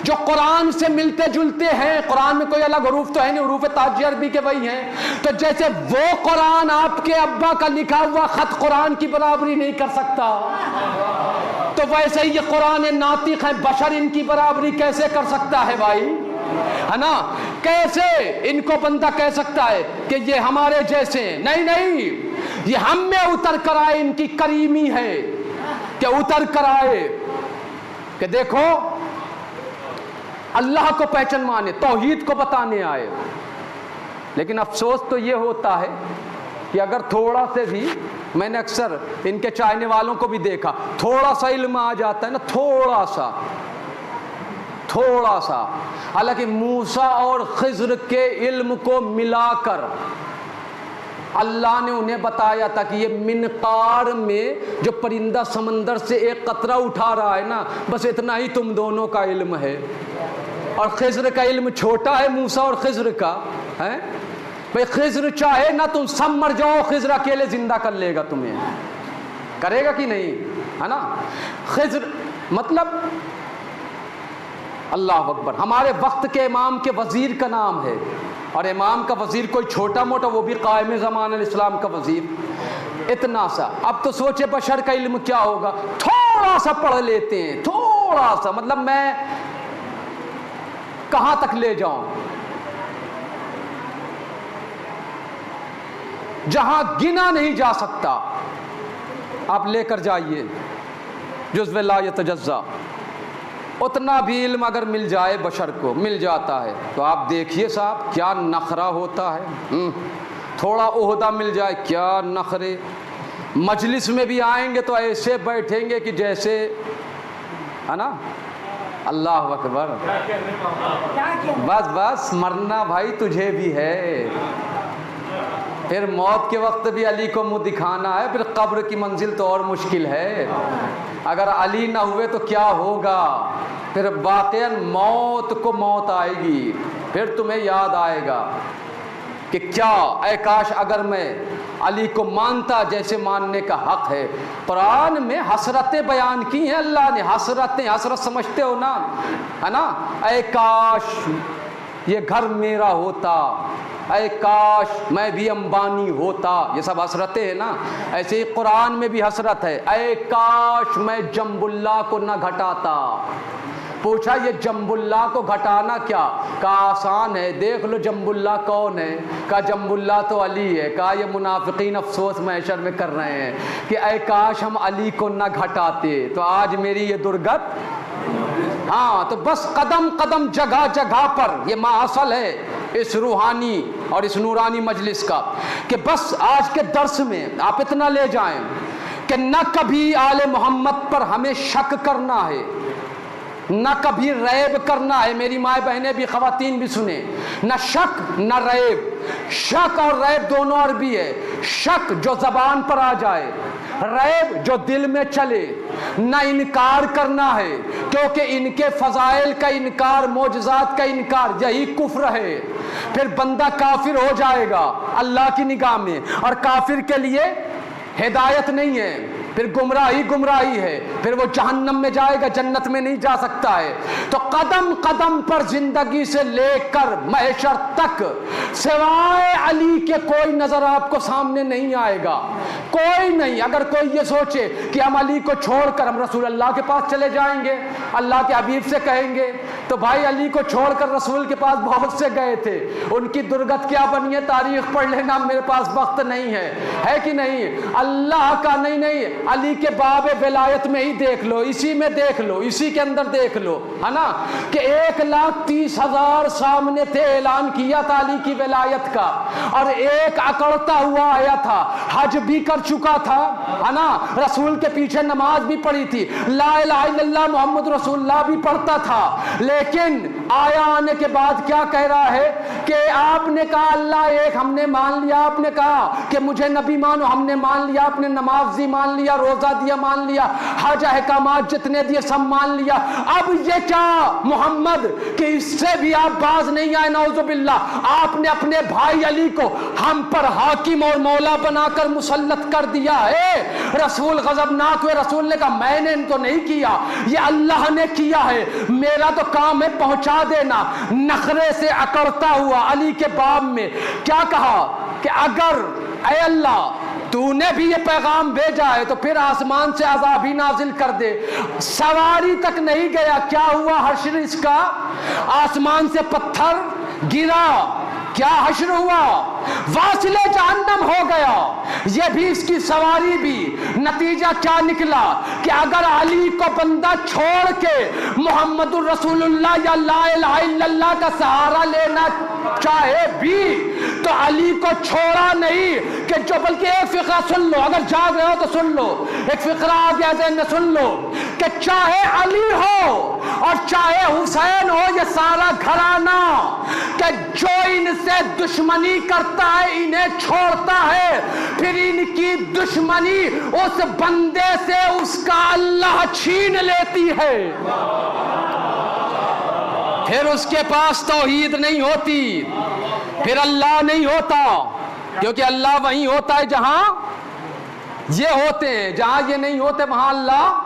جو قرآن سے ملتے جلتے ہیں، قرآن میں کوئی الگ حروف تو ہے نہیں، حروف تاجی عربی کے وہی ہیں، تو جیسے وہ قرآن آپ کے ابا کا لکھا ہوا خط قرآن کی برابری نہیں کر سکتا، تو ویسے ہی یہ قرآن ناطق ہے، بشر ان کی برابری کیسے کر سکتا ہے بھائی؟ ہے نا؟ کیسے ان کو بندہ کہہ سکتا ہے کہ یہ ہمارے جیسے ہیں؟ نہیں نہیں، یہ ہم میں اتر کر آئے، ان کی کریمی ہے کہ اتر کر آئے کہ دیکھو اللہ کو پہچان مانے، توحید کو بتانے آئے۔ لیکن افسوس تو یہ ہوتا ہے کہ اگر تھوڑا سے بھی، میں نے اکثر ان کے چاہنے والوں کو بھی دیکھا، تھوڑا سا علم آ جاتا ہے نا، تھوڑا سا، حالانکہ موسیٰ اور خضر کے علم کو ملا کر اللہ نے انہیں بتایا تھا کہ یہ منقار میں جو پرندہ سمندر سے ایک قطرہ اٹھا رہا ہے نا، بس اتنا ہی تم دونوں کا علم ہے، اور خضر کا علم چھوٹا ہے موسیٰ اور خضر کا ہے۔ بھئی خضر چاہے نا تم سب مر جاؤ، خضر اکیلے زندہ کر لے گا تمہیں، کرے گا کہ نہیں؟ ہے نا؟ خضر مطلب اللہ اکبر، ہمارے وقت کے امام کے وزیر کا نام ہے، اور امام کا وزیر کوئی چھوٹا موٹا، وہ بھی قائم زمان الاسلام کا وزیر، اتنا سا۔ اب تو سوچے بشر کا علم کیا ہوگا، تھوڑا سا پڑھ لیتے ہیں، تھوڑا سا، مطلب میں کہاں تک لے جاؤں، جہاں گنا نہیں جا سکتا آپ لے کر جائیے، جزو لا یتجزا، اتنا بھی علم اگر مل جائے بشر کو، مل جاتا ہے، تو آپ دیکھیے صاحب کیا نخرہ ہوتا ہے، تھوڑا عہدہ مل جائے کیا نخرے، مجلس میں بھی آئیں گے تو ایسے بیٹھیں گے کہ جیسے، ہے نا؟ اللہ اکبر، بس مرنا بھائی تجھے بھی ہے، پھر موت کے وقت بھی علی کو منہ دکھانا ہے، پھر قبر کی منزل تو اور مشکل ہے، اگر علی نہ ہوئے تو کیا ہوگا، پھر واقعاً موت کو موت آئے گی، پھر تمہیں یاد آئے گا کہ کیا اے کاش اگر میں علی کو مانتا جیسے ماننے کا حق ہے۔ قرآن میں حسرتیں بیان کی ہیں اللہ نے، حسرت سمجھتے ہو نا، ہے نا؟ اے کاش یہ گھر میرا ہوتا، اے کاش میں بھی امبانی ہوتا، یہ سب حسرتیں ہیں نا۔ ایسے ہی قرآن میں بھی حسرت ہے، اے کاش میں جنب اللہ کو نہ گھٹاتا۔ پوچھا یہ جنب اللہ کو گھٹانا کیا؟ کہا آسان ہے، دیکھ لو جنب اللہ کون ہے؟ کہا جنب اللہ تو علی ہے۔ کہا یہ منافقین افسوس محشر میں کر رہے ہیں کہ اے کاش ہم علی کو نہ گھٹاتے تو آج میری یہ درگت۔ ہاں تو بس قدم قدم جگہ جگہ پر یہ ماحصل ہے اس روحانی اور اس نورانی مجلس کا، کہ بس آج کے درس میں آپ اتنا لے جائیں کہ نہ کبھی آل محمد پر ہمیں شک کرنا ہے، نہ کبھی ریب کرنا ہے۔ میری مائیں بہنیں بھی، خواتین بھی سنیں، نہ شک نہ ریب۔ شک اور ریب دونوں عربی ہے، شک جو زبان پر آ جائے، ریب جو دل میں چلے۔ نہ انکار کرنا ہے، کیونکہ ان کے فضائل کا انکار، معجزات کا انکار یہی کفر ہے، پھر بندہ کافر ہو جائے گا اللہ کی نگاہ میں، اور کافر کے لیے ہدایت نہیں ہے۔ پھر گمراہی گمراہی ہے، پھر وہ جہنم میں جائے گا، جنت میں نہیں جا سکتا ہے۔ تو قدم قدم پر زندگی سے لے کر محشر تک سوائے علی کے کوئی نظر آپ کو سامنے نہیں آئے گا، کوئی نہیں۔ اگر کوئی یہ سوچے کہ ہم علی کو چھوڑ کر ہم رسول اللہ کے پاس چلے جائیں گے، اللہ کے حبیب سے کہیں گے، تو بھائی علی کو چھوڑ کر رسول کے پاس بہت سے گئے تھے، ان کی درگت کیا بنی ہے تاریخ پڑھ لینا، میرے پاس وقت نہیں ہے کہ نہیں؟ اللہ کا نہیں، علی کے باب ولایت میں ہی دیکھ لو، اسی میں دیکھ لو، اسی کے اندر دیکھ لو، ہے نا، کہ 1,30,000 سامنے تھے، اعلان کیا تھا علی کی ولایت کا، اور ایک اکڑتا ہوا آیا تھا، حج بھی کر چکا تھا، ہے نا، رسول کے پیچھے نماز بھی پڑھی تھی، لا الہ الا اللہ محمد رسول اللہ بھی پڑھتا تھا، لیکن آیا آنے کے بعد کیا کہہ رہا ہے کہ آپ نے کہا اللہ ایک، ہم نے مان لیا، آپ نے کہا کہ مجھے نبی مانو، ہم نے مان لیا، آپ نے نماز مان لیا، روزہ دیا مان لیا، حج احکامات جتنے دیے سب مان لیا، اب یہ کیا محمد کہ اس سے بھی آپ باز نہیں آئے، نعوذ باللہ، آپ نے اپنے بھائی علی کو ہم پر حاکم اور مولا بنا کر مسلط کر دیا ہے۔ رسول غضبناک ہوئے، رسول نے کہا میں نے ان کو نہیں کیا، یہ اللہ نے کیا ہے، میرا تو کام ہے پہنچا دینا۔ نخرے سے اکڑتا ہوا علی کے باب میں کیا کہا کہ اگر اے اللہ تو نے بھی یہ پیغام بھیجا ہے تو پھر آسمان سے عذاب ہی نازل کر دے۔ سواری تک نہیں گیا، کیا ہوا حشر اس کا؟ آسمان سے پتھر گرا، کیا حشر ہوا؟ واصل جہنم ہو گیا، یہ بھی اس کی سواری بھی۔ نتیجہ کیا نکلا کہ اگر علی کو بندہ چھوڑ کے محمد الرسول اللہ یا لا الہ الا اللہ کا سہارا لینا چاہے بھی تو علی کو چھوڑا نہیں کہ جو، بلکہ ایک فقرہ سن لو، اگر جاگ رہے ہو تو سن لو، ایک فقرہ آ گیا ذہن میں سن لو، کہ چاہے علی ہو اور چاہے حسین ہو، یہ سارا گھرانہ کہ جو ان سے دشمنی کرتا ہے انہیں چھوڑتا ہے، پھر ان کی دشمنی اس بندے سے اس کا اللہ چھین لیتی ہے، پھر اس کے پاس توحید نہیں ہوتی، پھر اللہ نہیں ہوتا، کیونکہ اللہ وہیں ہوتا ہے جہاں یہ ہوتے ہیں، جہاں یہ نہیں ہوتے وہاں اللہ۔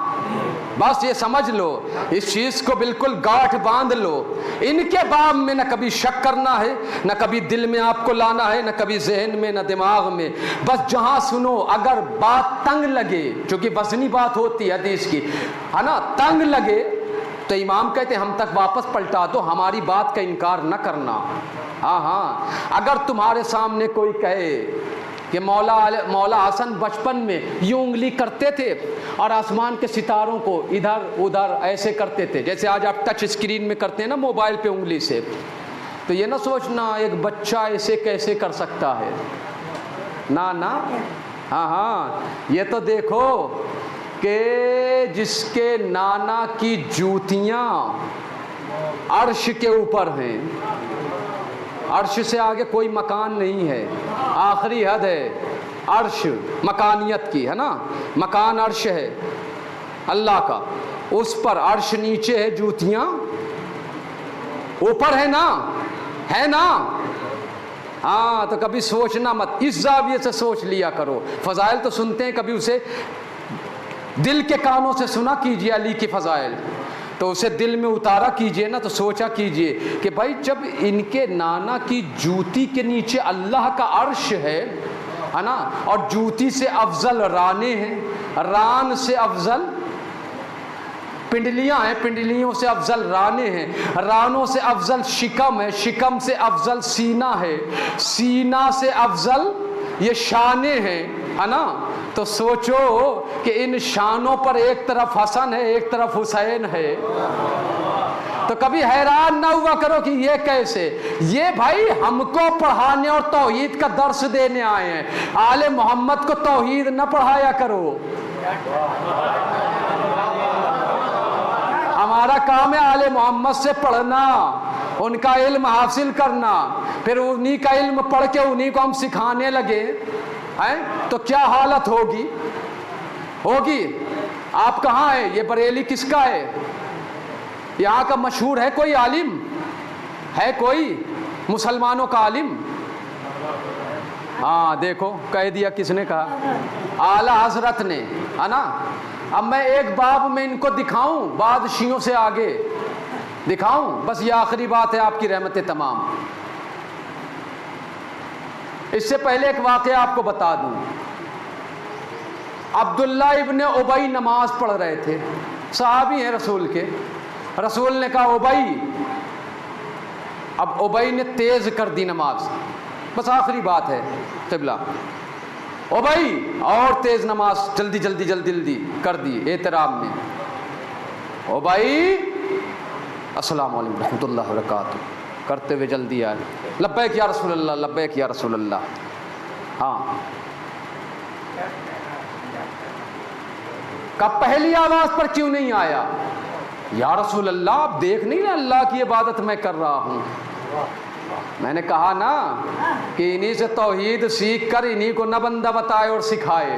بس یہ سمجھ لو، اس چیز کو بالکل گاٹھ باندھ لو، ان کے باب میں نہ کبھی شک کرنا ہے، نہ کبھی دل میں آپ کو لانا ہے، نہ کبھی ذہن میں، نہ دماغ میں، بس جہاں سنو اگر بات تنگ لگے، چونکہ وزنی بات ہوتی ہے حدیث کی، ہے نا، تنگ لگے تو امام کہتے ہیں ہم تک واپس پلٹا دو، ہماری بات کا انکار نہ کرنا۔ ہاں اگر تمہارے سامنے کوئی کہے کہ مولا حسن بچپن میں یوں انگلی کرتے تھے اور آسمان کے ستاروں کو ادھر ادھر ایسے کرتے تھے، جیسے آج آپ ٹچ اسکرین میں کرتے ہیں نا موبائل پہ انگلی سے، تو یہ نہ سوچنا ایک بچہ ایسے کیسے کر سکتا ہے، نہ ہاں یہ تو دیکھو کہ جس کے نانا کی جوتیاں عرش کے اوپر ہیں، عرش سے آگے کوئی مکان نہیں ہے، آخری حد ہے عرش مکانیت کی، ہے نا، مکان عرش ہے اللہ کا، اس پر عرش نیچے ہے، جوتیاں اوپر ہے نا، ہاں تو کبھی سوچنا مت، اس زاویے سے سوچ لیا کرو، فضائل تو سنتے ہیں، کبھی اسے دل کے کانوں سے سنا کیجئے، علی کی فضائل تو اسے دل میں اتارا کیجئے نا، تو سوچا کیجئے کہ بھائی جب ان کے نانا کی جوتی کے نیچے اللہ کا عرش ہے نا، اور جوتی سے افضل رانے ہیں، ران سے افضل پنڈلیاں ہیں، پنڈلیوں سے افضل رانے ہیں، رانوں سے افضل شکم ہے، شکم سے افضل سینہ ہے، سینہ سے افضل یہ شانے ہیں، ہے نا، تو سوچو کہ ان شانوں پر ایک طرف حسن ہے ایک طرف حسین ہے، تو کبھی حیران نہ ہوا کرو کہ یہ کیسے، یہ بھائی ہم کو پڑھانے اور توحید کا درس دینے آئے ہیں، آل محمد کو توحید نہ پڑھایا کرو، ہمارا کام ہے آل محمد سے پڑھنا، ان کا علم حاصل کرنا، پھر انہی کا علم پڑھ کے انہی کو ہم سکھانے لگے تو کیا حالت ہوگی۔ آپ کہاں ہیں؟ یہ بریلی کس کا ہے؟ یہاں کا مشہور ہے کوئی عالم؟ ہے کوئی مسلمانوں کا عالم؟ ہاں دیکھو کہہ دیا، کس نے کہا؟ اعلیٰ حضرت نے، ہے نا۔ اب میں ایک باب میں ان کو دکھاؤں، بعد شیعوں سے آگے دکھاؤں، بس یہ آخری بات ہے، آپ کی رحمتیں تمام۔ اس سے پہلے ایک واقعہ آپ کو بتا دوں۔ عبداللہ ابن ابی نماز پڑھ رہے تھے، صحابی ہیں رسول کے۔ رسول نے کہا ابی، اب ابی نے تیز کر دی نماز، بس آخری بات ہے قبلہ، ابی اور تیز نماز، جلدی جلدی جلدی جلدی کر دی احترام میں۔ ابی السلام علیکم رحمۃ اللہ وبرکاتہ کرتے ہوئے جلدی آئے، لبیک یا رسول اللہ، لبیک یا رسول اللہ۔ ہاں، کب پہلی آواز پر کیوں نہیں آیا؟ یا رسول اللہ آپ دیکھ نہیں رہے اللہ کی عبادت میں کر رہا ہوں۔ میں نے کہا نا کہ انہی سے توحید سیکھ کر انہی کو نہ بندہ بتائے اور سکھائے،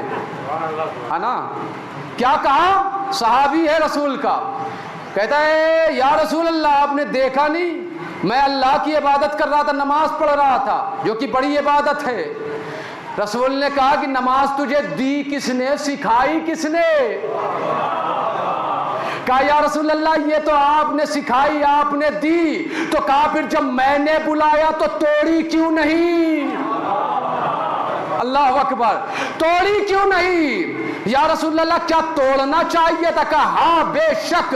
ہے نا۔ کیا کہا؟ صحابی ہے رسول کا، کہتا ہے یا رسول اللہ آپ نے دیکھا نہیں میں اللہ کی عبادت کر رہا تھا، نماز پڑھ رہا تھا، جو کہ بڑی عبادت ہے۔ رسول نے کہا کہ نماز تجھے دی کس نے، سکھائی کس نے؟ کہا یا رسول اللہ یہ تو آپ نے سکھائی، آپ نے دی، تو کہا پھر جب میں نے بلایا تو توڑی کیوں نہیں؟ اللہ اکبر، توڑی کیوں نہیں؟ یا رسول اللہ کیا توڑنا چاہیے تھا؟ کہا ہاں بے شک،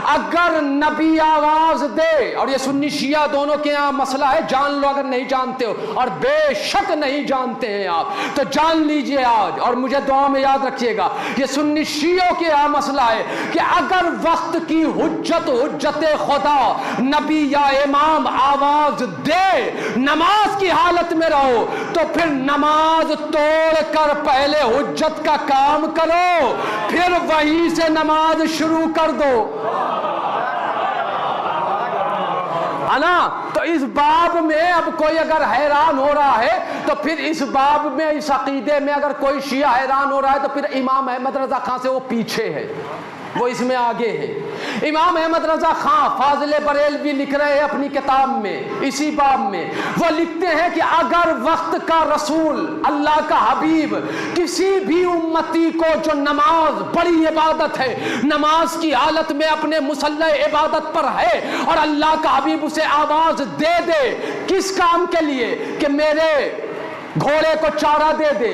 اگر نبی آواز دے، اور یہ سنی شیعہ دونوں کے یہاں مسئلہ ہے، جان لو اگر نہیں جانتے ہو، اور بے شک نہیں جانتے ہیں آپ تو جان لیجئے آج، اور مجھے دعا میں یاد رکھیے گا، یہ سنی شیعوں کے یہاں مسئلہ ہے کہ اگر وقت کی حجت خدا نبی یا امام آواز دے، نماز کی حالت میں رہو، تو پھر نماز توڑ کر پہلے حجت کا کام کرو، پھر وہیں سے نماز شروع کر دو، ہے نا۔ تو اس باب میں اب کوئی اگر حیران ہو رہا ہے تو پھر اس باب میں، اس عقیدے میں اگر کوئی شیعہ حیران ہو رہا ہے تو پھر امام احمد رضا خان سے وہ پیچھے ہے، وہ اس میں آگے ہے۔ امام احمد رضا خان فاضل بریلوی لکھ رہے ہیں اپنی کتاب میں، اسی باب میں وہ لکھتے ہیں کہ اگر وقت کا رسول اللہ کا حبیب کسی بھی امتی کو جو نماز بڑی عبادت ہے، نماز کی حالت میں اپنے مصلی عبادت پر ہے، اور اللہ کا حبیب اسے آواز دے دے، کس کام کے لیے؟ کہ میرے گھوڑے کو چارہ دے دے،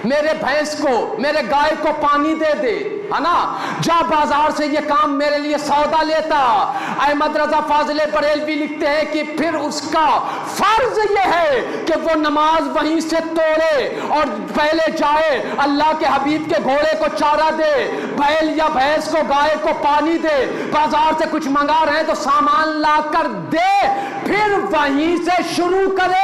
میرے بھینس کو، میرے گائے کو پانی دے دے، ہے نا، جا بازار سے یہ کام میرے لیے سودا لیتا۔ احمد رضا فاضل بریلوی لکھتے ہیں کہ پھر اس کا فرض یہ ہے کہ وہ نماز وہیں سے توڑے اور پہلے جائے، اللہ کے حبیب کے گھوڑے کو چارہ دے، بیل یا بھینس کو، گائے کو پانی دے، بازار سے کچھ منگا رہے ہیں تو سامان لا کر دے، پھر وہیں سے شروع کرے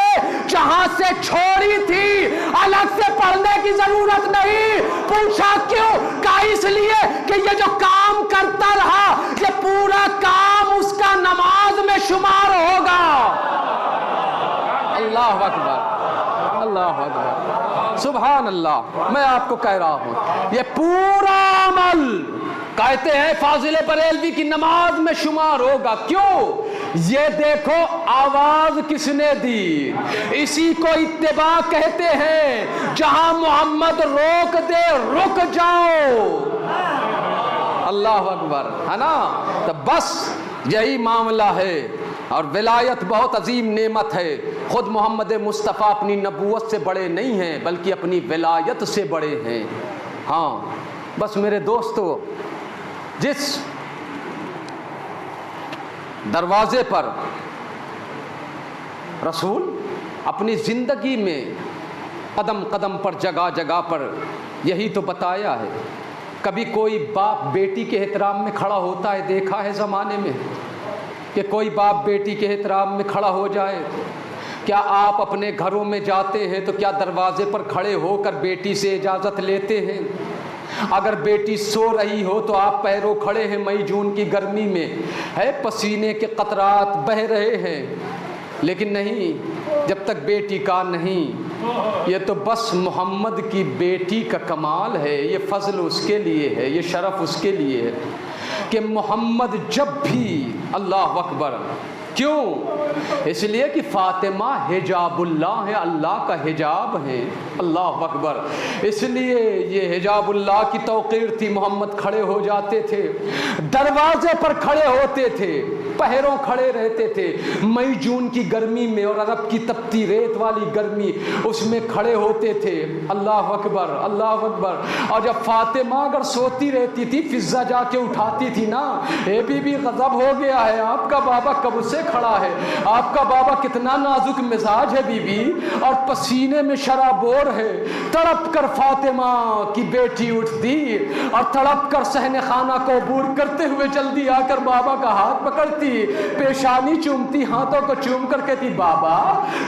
جہاں سے چھوڑی تھی، الگ سے پڑھنے کی ضرورت نہیں۔ پوچھا کیوں؟ کہ اس لیے کہ یہ جو کام کرتا رہا یہ پورا کام اس کا نماز میں شمار ہوگا۔ اللہ اکبر، اللہ اکبر، سبحان اللہ۔ میں آپ کو کہہ رہا ہوں یہ پورا عمل کہتے ہیں فاضل بریلوی کی نماز میں شمار ہوگا۔ کیوں؟ یہ دیکھو آواز کس نے دی، اسی کو اتباع کہتے ہیں، جہاں محمد روک دے رک جاؤ۔ اللہ اکبر، ہے نا۔ تو بس یہی معاملہ ہے، اور ولایت بہت عظیم نعمت ہے۔ خود محمد مصطفیٰ اپنی نبوت سے بڑے نہیں ہیں بلکہ اپنی ولایت سے بڑے ہیں۔ ہاں بس میرے دوستو، جس دروازے پر رسول اپنی زندگی میں قدم قدم پر، جگہ جگہ پر یہی تو بتایا ہے۔ کبھی کوئی باپ بیٹی کے احترام میں کھڑا ہوتا ہے؟ دیکھا ہے زمانے میں کہ کوئی باپ بیٹی کے احترام میں کھڑا ہو جائے؟ کیا آپ اپنے گھروں میں جاتے ہیں تو کیا دروازے پر کھڑے ہو کر بیٹی سے اجازت لیتے ہیں؟ اگر بیٹی سو رہی ہو تو آپ پیروں کھڑے ہیں، مئی جون کی گرمی میں ہے، پسینے کے قطرات بہ رہے ہیں، لیکن نہیں، جب تک بیٹی کا نہیں۔ یہ تو بس محمد کی بیٹی کا کمال ہے، یہ فضل اس کے لیے ہے، یہ شرف اس کے لیے ہے کہ محمد جب بھی، اللہ اکبر، کیوں؟ اس لیے کہ فاطمہ حجاب اللہ ہے، اللہ کا حجاب ہے۔ اللہ اکبر۔ اس لیے یہ حجاب اللہ کی توقیر تھی۔ محمد کھڑے ہو جاتے تھے، دروازے پر کھڑے ہوتے تھے، پہروں کھڑے رہتے تھے، مئی جون کی گرمی میں اور عرب کی تپتی ریت والی گرمی، اس میں کھڑے ہوتے تھے۔ اللہ اکبر، اللہ اکبر۔ اور جب فاطمہ اگر سوتی رہتی تھی، فضہ جا کے اٹھاتی تھی نا، اے بی بی غضب ہو گیا ہے، آپ کا بابا کب سے کھڑا ہے، آپ کا بابا کتنا نازک مزاج ہے بی بی، اور پسینے میں شرابور ہے۔ تڑپ کر فاطمہ کی بیٹی اٹھتی اور تڑپ کر صحن خانہ کو عبور کرتے ہوئے جلدی آ کر بابا کا ہاتھ پکڑتی، پیشانی چومتی، ہاتھوں کو چوم کر کہتی بابا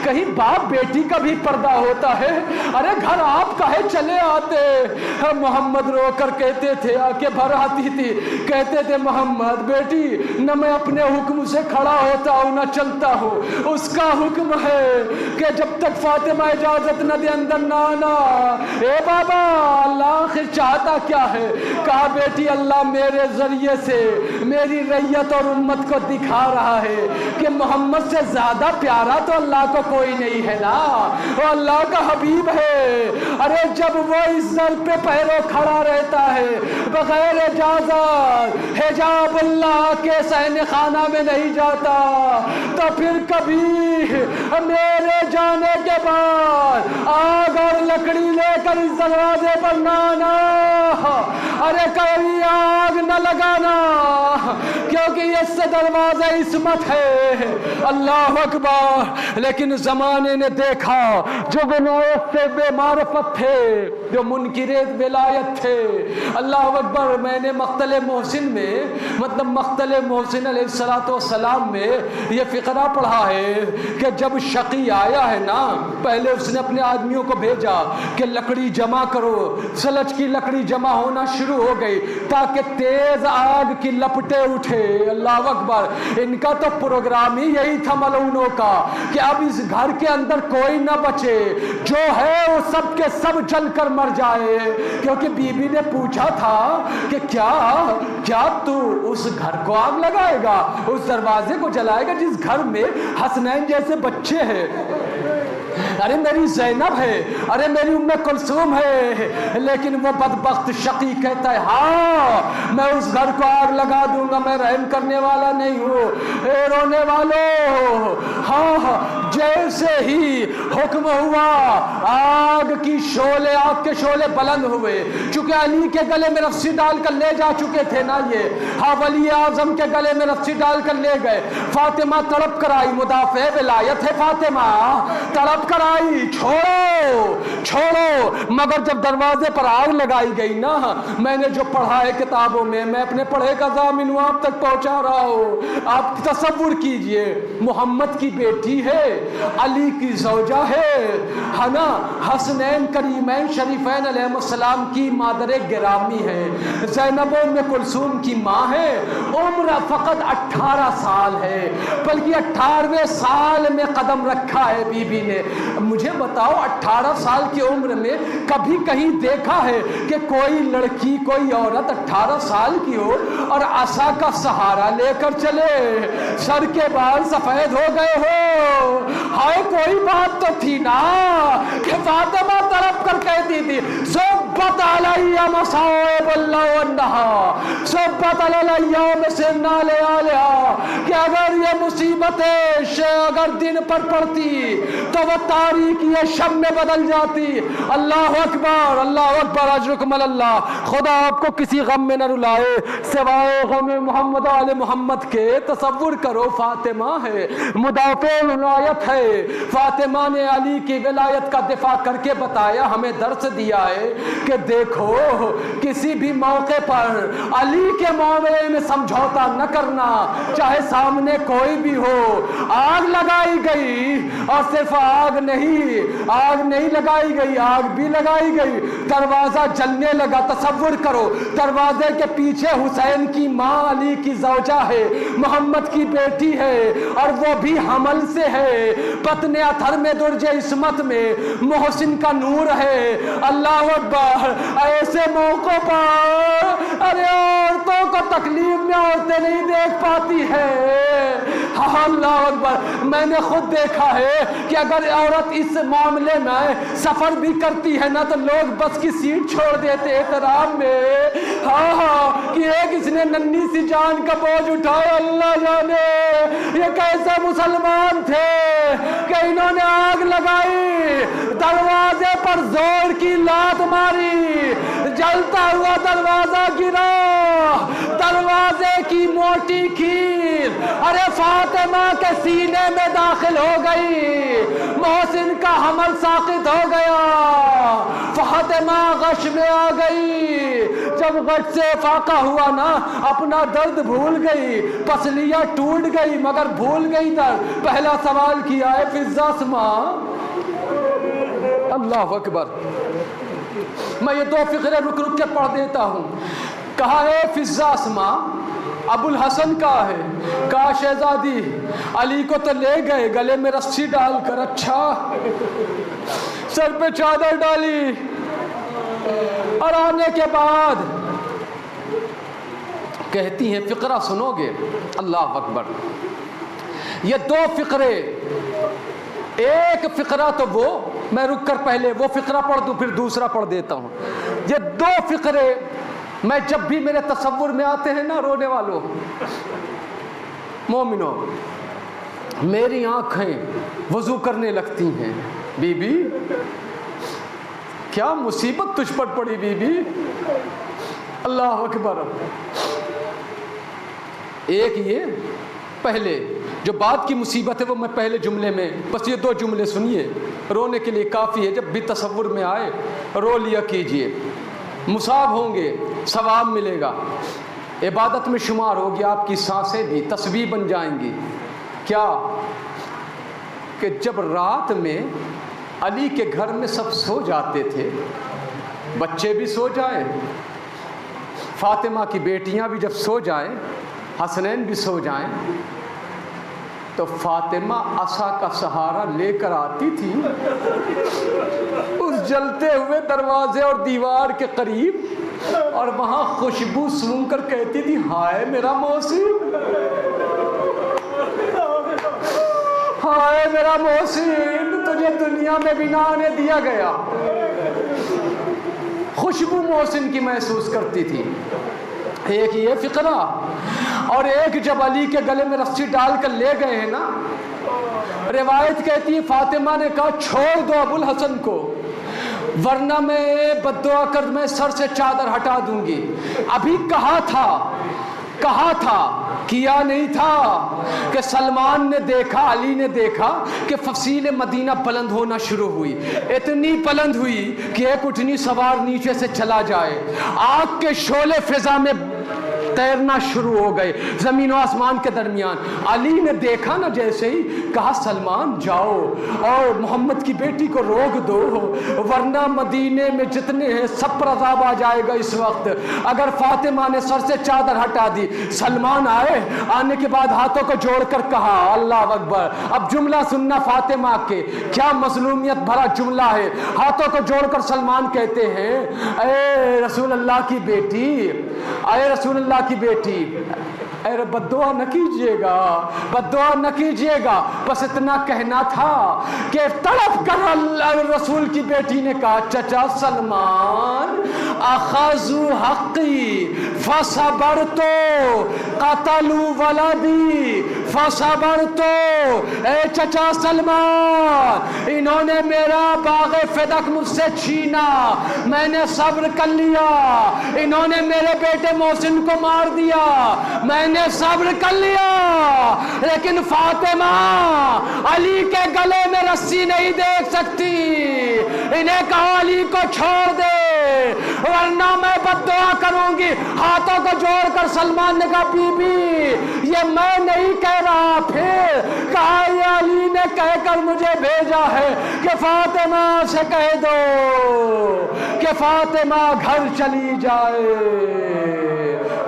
کہیں باپ بیٹی کا بھی پردہ ہوتا ہے، ارے گھر آپ کا ہے چلے آتے۔ محمد رو کر کہتے تھے، آ کے بھر آتی تھی، کہتے تھے محمد بیٹی نہ میں اپنے حکم سے کھڑا ہوتا ہوں نہ چلتا ہوں، اس کا حکم ہے کہ جب تک فاطمہ اجازت نہ دے اندر نہ آنا۔ اے بابا اللہ آخر چاہتا کیا ہے؟ کہا بیٹی اللہ میرے ذریعے سے میری ریت اور امت کو دکھا رہا ہے کہ محمد سے زیادہ پیارا تو اللہ کو کوئی نہیں ہے نا، وہ اللہ کا حبیب ہے۔ ارے جب وہ اس در پہ پیروں کھڑا رہتا ہے بغیر اجازت، حجاب اللہ کے صحن خانہ میں نہیں جاتا، تو پھر کبھی میرے جانے کے بعد آگ اور لکڑی لے کر اس دروازے پر نہ آنا، ارے کبھی آگ نہ لگانا، کیونکہ یہ سے دروازہ عصمت ہے۔ اللہ اکبر۔ لیکن زمانے نے دیکھا جو ولایت سے بے معرفت تھے، جو منکرے ولایت تھے، اللہ اکبر۔ میں نے مقتل محسن میں، مطلب مقتل محسن علیہ السلام میں یہ فقرہ پڑھا ہے کہ جب شقی آیا ہے نا، پہلے اس نے اپنے آدمیوں کو بھیجا کہ لکڑی جمع کرو، سلج کی لکڑی جمع ہونا شروع ہو گئی تاکہ تیز آگ کی لپٹیں اٹھے۔ اللہ اکبر۔ ان کا تو پروگرام ہی یہی تھا ملعونوں کا کہ اب اس گھر کے اندر کوئی نہ بچے، جو ہے وہ سب کے سب جل کر مر جائے، کیونکہ بی بی نے پوچھا تھا کہ کیا تو اس گھر کو آگ لگائے گا، اس دروازے کو جلائے گا جس گھر میں حسنین جیسے بچے ہیں؟ ارے میری زینب ہے، ارے میری ام کلثوم ہے۔ لیکن وہ بدبخت شقی کہتا ہے ہاں میں اس گھر کو آگ لگا دوں گا، میں رحم کرنے والا نہیں ہوں۔ اے رونے والوں، ہاں جیسے ہی حکم ہوا آگ کے شعلے بلند ہوئے، چونکہ علی کے گلے میں رسی ڈال کر لے جا چکے تھے نا یہ، ہاں ولی اعظم کے گلے میں رسی ڈال کر لے گئے۔ فاطمہ تڑپ کر آئی، مدافع ولایت ہے فاطمہ، تڑپ کر آئی، چھوڑو، مگر جب دروازے پر آگ لگائی گئی نا، میں نے جو پڑھا ہے کتابوں میں، میں اپنے پڑھے کا ضامن ہوں، آپ تک پہنچا رہا ہوں۔ آپ تصور کیجئے، محمد کی بیٹی ہے، علی کی زوجہ ہے نا، حسنین کریمین شریفین علیہ السلام کی مادر گرامی ہے، زینب ام کلثوم کی ماں ہے، عمر فقط 18 سال ہے، بلکہ 18ویں سال میں قدم رکھا ہے بی بی نے۔ مجھے بتاؤ 18 سال کی عمر میں کبھی کہیں دیکھا ہے کہ کوئی لڑکی، کوئی عورت 18 سال کی ہو اور عصا کا سہارا لے کر چلے، سر کے بال سفید ہو گئے ہو؟ ہائے کوئی بات تو تھی نا کہ فاطمہ طرف کر کہتی تھی صبت علیہ مصائب اللہ والنہا، صبت علیہ مسرنا لیالہا، کہ اگر یہ مصیبتیں اگر دن پر پڑتی تو وہ تاریخ یہ شب میں بدل جاتی۔ اللہ اکبر، اللہ اکبر، اجرکم اللہ۔ خدا آپ کو کسی غم میں نہ رلائے سوائے غم محمد آل محمد کے۔ تصور کرو فاطمہ ہے، مدافع ولایت ہے، فاطمہ نے علی کی ولایت کا دفاع کر کے بتایا، ہمیں درس دیا ہے کہ دیکھو کسی بھی موقع پر علی کے معاملے میں سمجھوتا نہ کرنا، چاہے سامنے کوئی بھی ہو۔ آگ لگائی گئی، اور صرف آگ نہیں لگائی گئی، آگ بھی لگائی گئی، دروازہ جلنے لگا۔ تصور کرو دروازے کے پیچھے حسین کی ماں علی کی زوجہ ہے، محمد کی بیٹی ہے، اور وہ بھی حمل سے ہے، بطن اطہر میں درج عصمت میں محسن کا نور ہے۔ اللہ اکبر۔ ایسے موقع پر ارے عورتوں کو تکلیف میں عورتیں نہیں دیکھ پاتی ہیں۔ ہاں اللہ اکبر، میں نے خود دیکھا ہے کہ اگر عورت اس معاملے میں سفر بھی کرتی ہے نا تو لوگ بس کی سیٹ چھوڑ دیتے احترام میں۔ ہاں کہ ایک اس نے ننھی سی جان کا بوجھ اٹھایا، اللہ جانے یہ کیسے مسلمان تھے کہ انہوں نے آگ لگائی، دروازے پر زور کی لات ماری، جلتا ہوا دروازہ گرا، دروازے کی موٹی کیل ارے فاطمہ کے سینے میں داخل ہو گئی، محسن کا حمل ساقط ہو گیا، فاطمہ غش میں آ گئی۔ جب غش سے فاقہ ہوا نا اپنا درد بھول گئی، پسلیاں ٹوٹ گئی مگر بھول گئی درد۔ پہلا سوال کیا ہے فضہ اسماء، اللہ اکبر، میں یہ 2 فقرے رک رک کے پڑھ دیتا ہوں۔ کہا ہے فضہ اسماء، ابو الحسن کا ہے، کہا شہزادی علی کو تو لے گئے گلے میں رسی ڈال کر، اچھا سر پہ چادر ڈالی، اور آنے کے بعد کہتی ہیں فقرہ سنو گے، اللہ اکبر، یہ 2 فقرے، ایک فقرہ تو وہ میں رک کر پہلے وہ فقرہ پڑھ دوں پھر دوسرا پڑھ دیتا ہوں۔ یہ 2 فقرے میں جب بھی میرے تصور میں آتے ہیں نا رونے والوں مومنوں، میری آنکھیں وضو کرنے لگتی ہیں۔ بی بی کیا مصیبت تجھ پر پڑی بی بی، اللہ اکبر۔ ایک یہ پہلے جو بات کی مصیبت ہے وہ میں پہلے جملے میں بس یہ 2 جملے سنیے، رونے کے لیے کافی ہے، جب بھی تصور میں آئے رو لیا کیجئے، مصاب ہوں گے، ثواب ملے گا، عبادت میں شمار ہوگی، آپ کی سانسیں بھی تسبیح بن جائیں گی۔ کیا کہ جب رات میں علی کے گھر میں سب سو جاتے تھے، بچے بھی سو جائیں، فاطمہ کی بیٹیاں بھی جب سو جائیں، حسنین بھی سو جائیں، تو فاطمہ عصا کا سہارا لے کر آتی تھی اس جلتے ہوئے دروازے اور دیوار کے قریب، اور وہاں خوشبو سونگھ کر کہتی تھی ہائے میرا محسن، ہائے میرا محسن، تجھے دنیا میں بھی نہ آنے دیا گیا۔ خوشبو محسن کی محسوس کرتی تھی۔ ایک یہ فقرہ، اور ایک جب علی کے گلے میں رسی ڈال کر لے گئے ہیں نا، روایت کہتی ہے فاطمہ نے کہا چھوڑ دو ابو الحسن کو، ورنہ میں بد دعا کر میں سر سے چادر ہٹا دوں گی۔ ابھی کہا تھا کیا نہیں تھا کہ سلمان نے دیکھا، علی نے دیکھا کہ فصیل مدینہ بلند ہونا شروع ہوئی، اتنی بلند ہوئی کہ ایک اٹھنی سوار نیچے سے چلا جائے، آگ کے شعلے فضا میں تیرنا شروع ہو گئے زمین و آسمان کے درمیان۔ علی نے دیکھا نا جیسے ہی، کہا سلمان جاؤ اور محمد کی بیٹی کو روک دو، ورنہ مدینے میں جتنے ہیں سب پر عذاب آ جائے گا اس وقت۔ اگر فاطمہ نے سر سے چادر ہٹا دی، سلمان آئے، آنے کے بعد ہاتھوں کو جوڑ کر کہا اللہ اکبر، اب جملہ سننا فاطمہ کے، کیا مظلومیت بھرا جملہ ہے۔ ہاتھوں کو جوڑ کر سلمان کہتے ہیں اے رسول اللہ کی بیٹی، اے رسول اللہ کی بیٹی، اے بد دعا نہ کیجئے گا، بد دعا نہ کیجئے گا، بس اتنا کہنا تھا کہ تڑپ کر اللہ رسول کی بیٹی نے کہا چچا سلمان اخذوا حقی فصبرتو قتلوا ولدی فصبرتو، اے چچا سلمان انہوں نے میرا باغ فدق مجھ سے چھینا، میں نے صبر کر لیا، انہوں نے میرے بیٹے محسن کو مار دیا، میں نے صبر کر لیا، لیکن فاطمہ علی کے گلے میں رسی نہیں دیکھ سکتی، انہیں کہا علی کو چھوڑ دے ورنہ میں بد دعا کروں گی۔ ہاتھوں کو جوڑ کر سلمان نے کہا بی بی یہ میں نہیں کہہ رہا، پھر کہا یہ علی نے کہہ کر مجھے بھیجا ہے کہ فاطمہ سے کہہ دو کہ فاطمہ گھر چلی جائے۔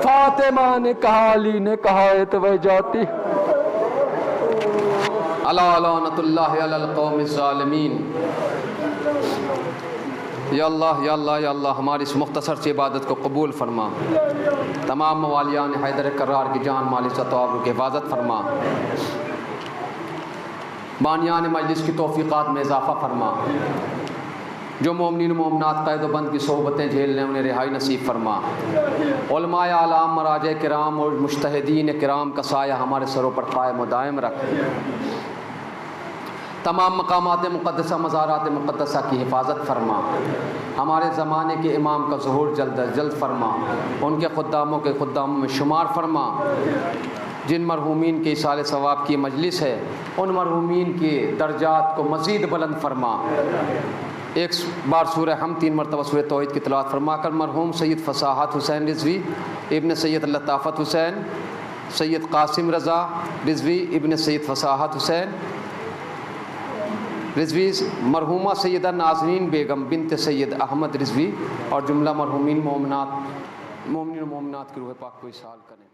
فاطمہ نے کہا علی نے کہا ہے تو وہ جاتی۔ الا لعنت اللہ علی القوم الظالمین۔ یا اللہ یا اللہ یا اللہ ہماری اس مختصر سی عبادت کو قبول فرما، تمام موالیان حیدر کرار کی جان مال عزت و آبرو کی حفاظت فرما، بانیان مجلس کی توفیقات میں اضافہ فرما، جو مومنین و مومنات قید و بند کی صحبتیں جھیلنے انہیں رہائی نصیب فرما، علماء اعلام مراجع کرام اور مجتہدین کرام کا سایہ ہمارے سروں پر قائم و دائم رکھ، تمام مقامات مقدسہ مزارات مقدسہ کی حفاظت فرما، ہمارے زمانے کے امام کا ظہور جلد از جلد فرما، ان کے خداموں میں شمار فرما، جن مرحومین کے اصال ثواب کی مجلس ہے ان مرحومین کے درجات کو مزید بلند فرما، ایک بار سورہ ہم 3 مرتبہ سورہ توحید کی تلاوت فرما کر مرحوم سید فصاحت حسین رضوی ابن سید لطافت حسین، سید قاسم رضا رضوی ابن سید فصاحت حسین رضوی، مرحومہ سیدہ نازنین بیگم بنت سید احمد رضوی اور جملہ مرحومین مومنین و مومنات کی روح پاک کو اصال کریں۔